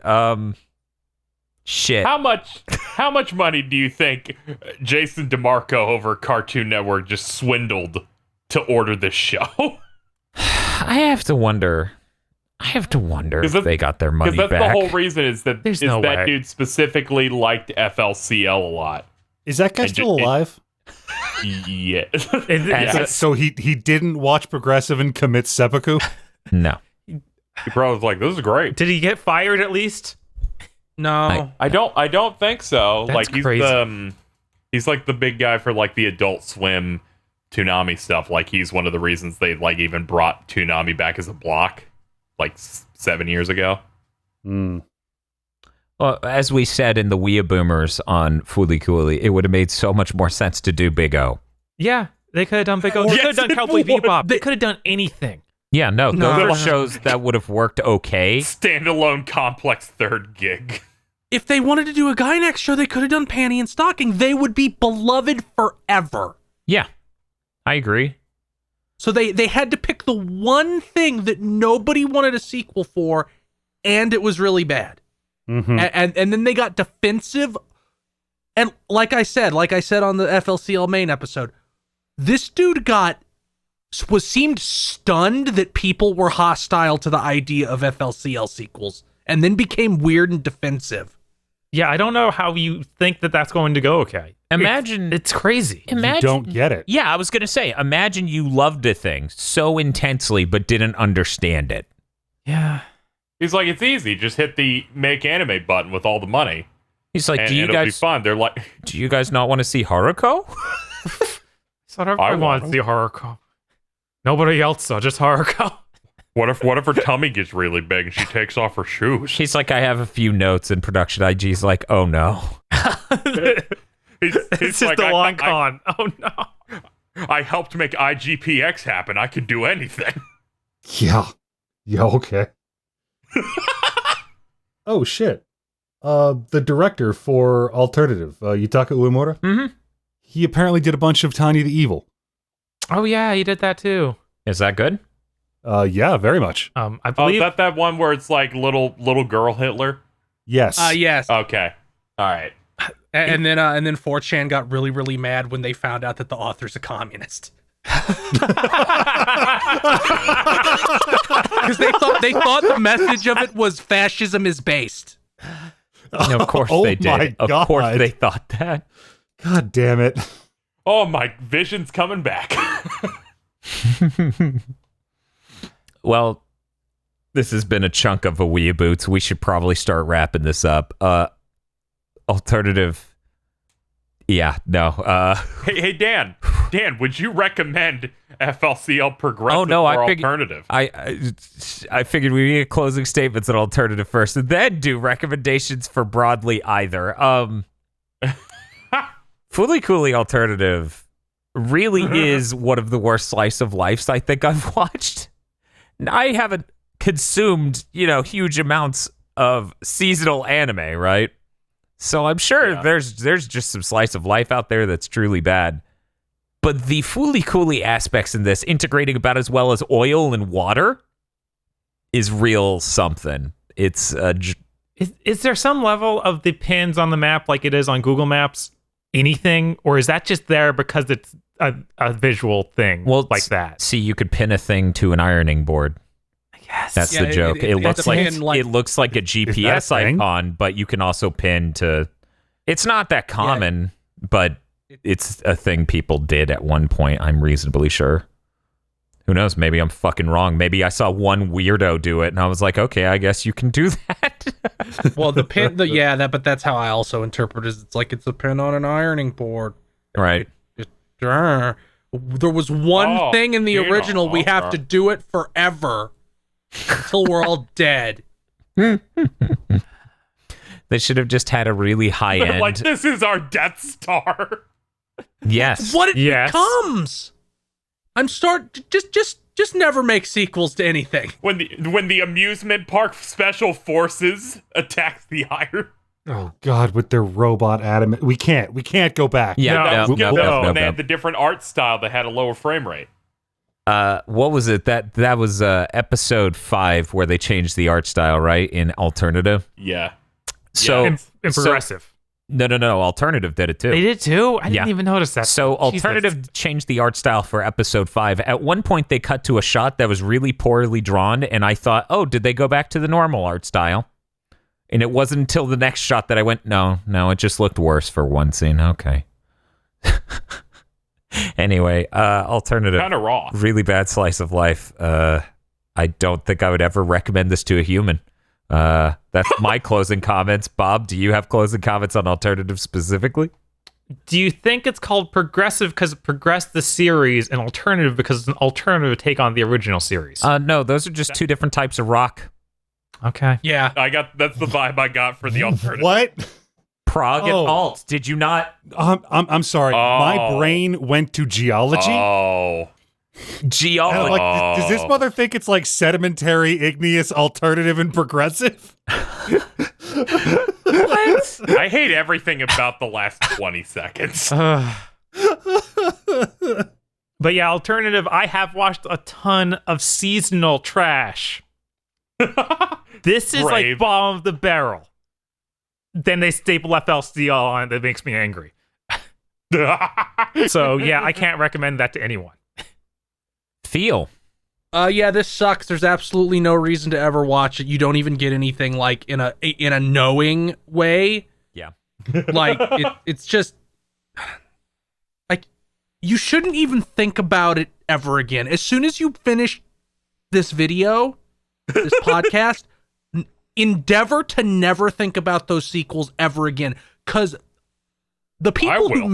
Shit. How much money do you think Jason DeMarco over Cartoon Network just swindled to order this show? I have to wonder if they got their money Because that's back. the whole reason is that There's no that way. dude specifically liked FLCL a lot. Is that guy And still alive? Yeah. Yeah. So he didn't watch Progressive and commit seppuku? No. He probably was like, this is great. Did he get fired at least? No. I don't think so. That's like he's crazy. he's like the big guy for like the Adult Swim Toonami stuff. Like he's one of the reasons they like even brought Toonami back as a block like 7 years ago. Well, as we said in the WeeaBoomers on Fooly Cooley, it would have made so much more sense to do Big O. Yeah, they could have done Big O. They Yes, could have done it Cowboy would. Bebop. They could have done anything. Yeah, no, No. those are shows that would have worked okay. Standalone complex third gig. If they wanted to do a Gynax show, they could have done Panty and Stocking. They would be beloved forever. Yeah, I agree. So they had to pick the one thing that nobody wanted a sequel for, and it was really bad. And then they got defensive. And like I said on the FLCL main episode, this dude seemed stunned that people were hostile to the idea of FLCL sequels, and then became weird and defensive. Yeah, I don't know how you think that that's going to go okay. Imagine It's crazy. You don't get it. Yeah, I was going to say, imagine you loved a thing so intensely but didn't understand it. Yeah. He's like, it's easy. Just hit the make anime button with all the money. He's like, And do you it'll be guys fun. They're like, do you guys not want to see Haruko? So everybody wants the Haruko. Nobody else saw, just Haruko. what if her tummy gets really big and she takes off her shoes? He's like, I have a few notes, and production IG's like, oh no. He's It's just a long con. Oh no. I helped make IGPX happen. I could do anything. Yeah. Yeah, okay. Oh, shit. The director for Alternative, Yutaka Uemura, Mm-hmm. he apparently did a bunch of Tiny the Evil. Oh yeah, he did that too. Is that good? Yeah, very much. I Oh, believe that one where it's like little girl Hitler? Yes. Yes. Okay. All right. And then 4chan got really, really mad when they found out that the author's a communist. Because they thought the message of it was fascism is based. No, of course Oh they did. my Of course God. they thought that. God damn it. Oh, my vision's coming back. Well, this has been a chunk of a WeeaBoots. We should probably start wrapping this up. Alternative. Yeah, no. Hey, Dan. Dan, would you recommend FLCL Progressive Oh, no, or I figured- Alternative? I figured we need closing statements on Alternative first, and then do recommendations for broadly either. Fully Coolly Alternative really is one of the worst slice of lives I think I've watched. I haven't consumed, huge amounts of seasonal anime, right? So I'm sure there's just some slice of life out there that's truly bad. But the Fully Coolly aspects in this, integrating about as well as oil and water, is real something. It's is there some level of the pins on the map like it is on Google Maps? Anything, or is that just there because it's a visual thing like that? See, you could pin a thing to an ironing board. Yes. That's Yeah, the joke. it It looks like pin, like- it looks like a GPS thing? icon, but you can also pin to. It's not that common, but it's a thing people did at one point. I'm reasonably sure. Who knows? Maybe I'm fucking wrong. Maybe I saw one weirdo do it, and I was like, okay, I guess you can do that. Well, the pin, but that's how I also interpret it. It's like it's a pin on an ironing board. Right. There was one thing in the you know, original. We have to do it forever until we're all dead. They should have just had a really high They're end. like, this is our Death Star. Yes. What it Yes. becomes. Just never make sequels to anything. When the amusement park special forces attacks the iron. Oh, God, with their robot Adam. We can't go back. Yeah. No, No, And they no. had the different art style that had a lower frame rate. What was it? That was episode 5 where they changed the art style, right? In Alternative. Yeah. So In Progressive. No. Alternative did it too. They did too? I didn't Yeah. even notice that. So Jesus. Alternative changed the art style for episode 5. At one point, they cut to a shot that was really poorly drawn, and I thought, oh, did they go back to the normal art style? And it wasn't until the next shot that I went, no, it just looked worse for one scene. Okay. Anyway, Alternative. Kind of raw. Really bad slice of life. I don't think I would ever recommend this to a human. That's my closing comments. Bob, do you have closing comments on Alternative specifically? Do you think it's called Progressive because it progressed the series and Alternative because it's an alternative take on the original series? No, those are just two different types of rock. Okay. Yeah. That's the vibe I got for the alternative. What? Prog and Oh. alt. Did you not? I'm sorry. My Oh. brain went to geology. Oh. And I'm Geology. like, does this mother think it's like sedimentary, igneous, alternative, and progressive? I hate everything about the last 20 seconds. But yeah, Alternative, I have watched a ton of seasonal trash. This is like Brave. bottom of the barrel. Then they staple FLCL on it. That makes me angry. So yeah, I can't recommend that to anyone. Feel. Yeah, this sucks. There's absolutely no reason to ever watch it. You don't even get anything like in a knowing way. Yeah. Like it's just like you shouldn't even think about it ever again. As soon as you finish this video, this podcast, endeavor to never think about those sequels ever again, because the people who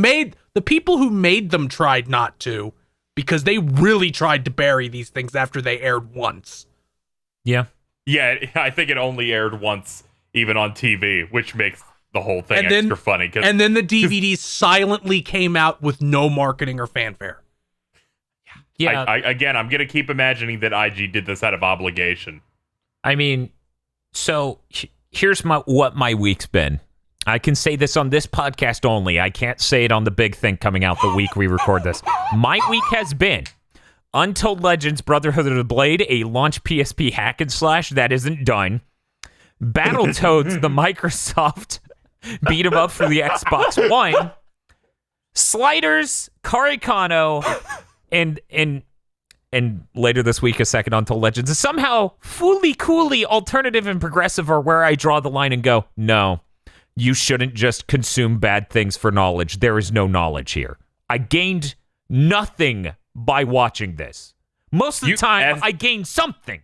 made them tried not to, because they really tried to bury these things after they aired once. Yeah. Yeah, I think it only aired once, even on TV, which makes the whole thing extra funny. And then the DVDs silently came out with no marketing or fanfare. Yeah. Again, I'm going to keep imagining that IG did this out of obligation. I mean, so here's what my week's been. I can say this on this podcast only. I can't say it on the big thing coming out the week we record this. My week has been Untold Legends Brotherhood of the Blade, a launch PSP hack and slash that isn't done. Battletoads, the Microsoft beat 'em up for the Xbox One. Sliders, Karikano, and later this week, a second Untold Legends. And somehow, fully coolly alternative and progressive are where I draw the line and go, no, you shouldn't just consume bad things for knowledge. There is no knowledge here. I gained nothing by watching this. Most of the time, I gained something.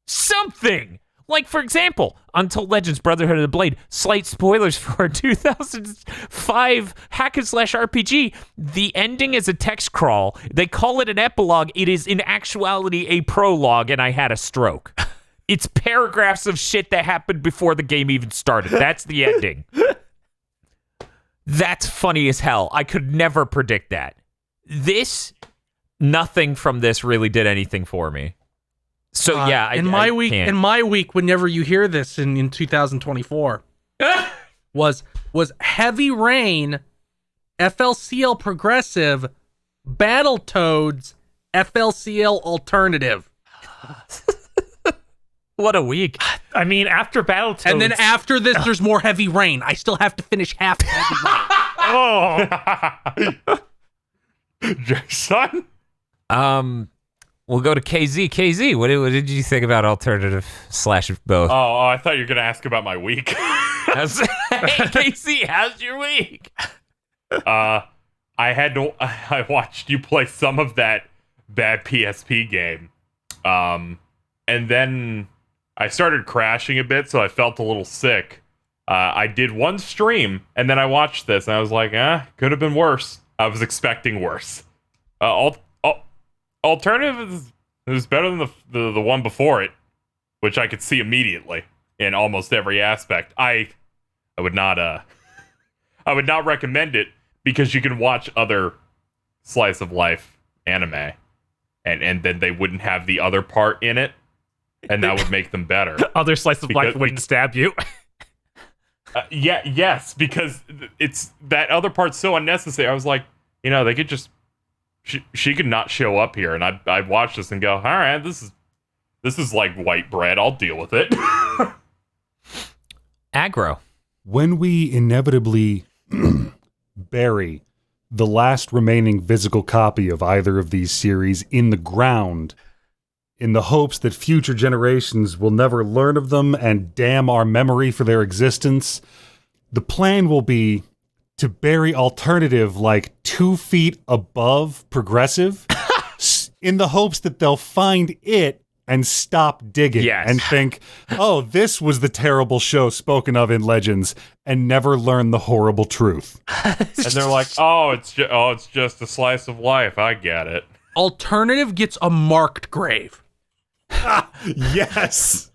Something! Like, for example, Untold Legends Brotherhood of the Blade. Slight spoilers for a 2005 hack-and-slash RPG. The ending is a text crawl. They call it an epilogue. It is, in actuality, a prologue, and I had a stroke. It's paragraphs of shit that happened before the game even started. That's the ending. That's funny as hell. I could never predict that. Nothing from this really did anything for me. So yeah, in my week, whenever you hear this in 2024, was Heavy Rain, FLCL Progressive, Battletoads, FLCL Alternative. What a week! I mean, after Battletoads, and then after this, there's more Heavy Rain. I still have to finish half Heavy Rain. Oh, Jason. We'll go to KZ. KZ, what did you think about alternative slash both? Oh, I thought you were going to ask about my week. Hey, KZ, how's your week? I watched you play some of that bad PSP game. And then I started crashing a bit, so I felt a little sick. I did one stream, and then I watched this, and I was like, could have been worse. I was expecting worse. Alternative is better than the one before it, which I could see immediately in almost every aspect. I would not recommend it, because you can watch other slice of life anime, and then they wouldn't have the other part in it, and that would make them better. Other slice of life wouldn't stab you. Yes, because it's that other part's so unnecessary. I was like, they could just. She could not show up here, and I'd watch this and go, all right, this is like white bread. I'll deal with it. Aggro. When we inevitably bury the last remaining physical copy of either of these series in the ground, in the hopes that future generations will never learn of them and damn our memory for their existence, the plan will be to bury alternative like 2 feet above progressive in the hopes that they'll find it and stop digging and think, oh, this was the terrible show spoken of in Legends, and never learn the horrible truth. And they're like, it's just a slice of life. I get it. Alternative gets a marked grave. Yes.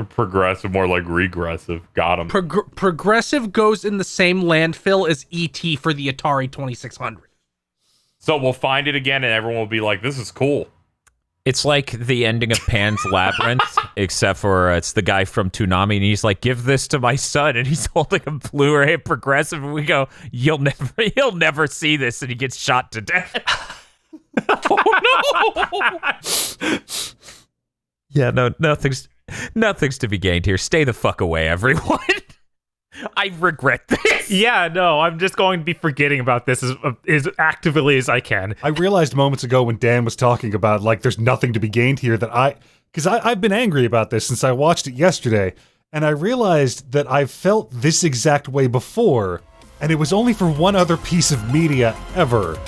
Progressive, more like regressive. Got him. Progressive goes in the same landfill as E.T. for the Atari 2600. So we'll find it again, and everyone will be like, "This is cool." It's like the ending of Pan's Labyrinth, except for it's the guy from Toonami, and he's like, "Give this to my son," and he's holding a Blu-ray of Progressive, and we go, "He'll never see this," and he gets shot to death. Oh no! Yeah, no, nothing's to be gained here. Stay the fuck away, everyone. I regret this. Yeah, no, I'm just going to be forgetting about this as actively as I can. I realized moments ago when Dan was talking about, like, there's nothing to be gained here that I've been angry about this since I watched it yesterday, and I realized that I've felt this exact way before, and it was only for one other piece of media ever,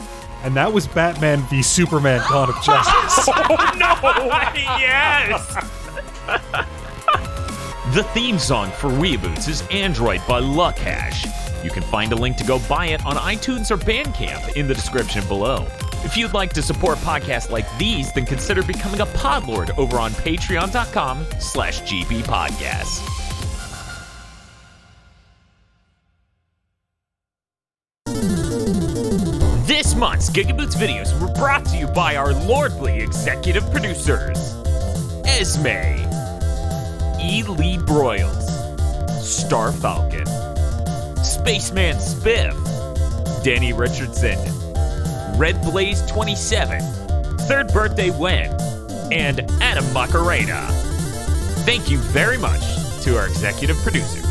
and that was Batman v Superman: Dawn of Justice. Oh no! Yes! The theme song for WeeaBoots is Android by Lukhash. You can find a link to go buy it on iTunes or Bandcamp in the description below. If you'd like to support podcasts like these, then consider becoming a podlord over on patreon.com/gbpodcasts. This month's GigaBoots videos were brought to you by our lordly executive producers, Esme, E. Lee Broyles, Star Falcon, Spaceman Spiff, Danny Richardson, Red Blaze 27, Third Birthday Wen, and Adam Macarena. Thank you very much to our executive producers.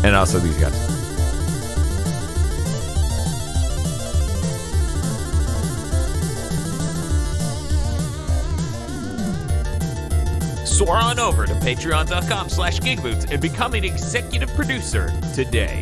And also these guys. Soar on over to patreon.com/GigaBoots and become an executive producer today.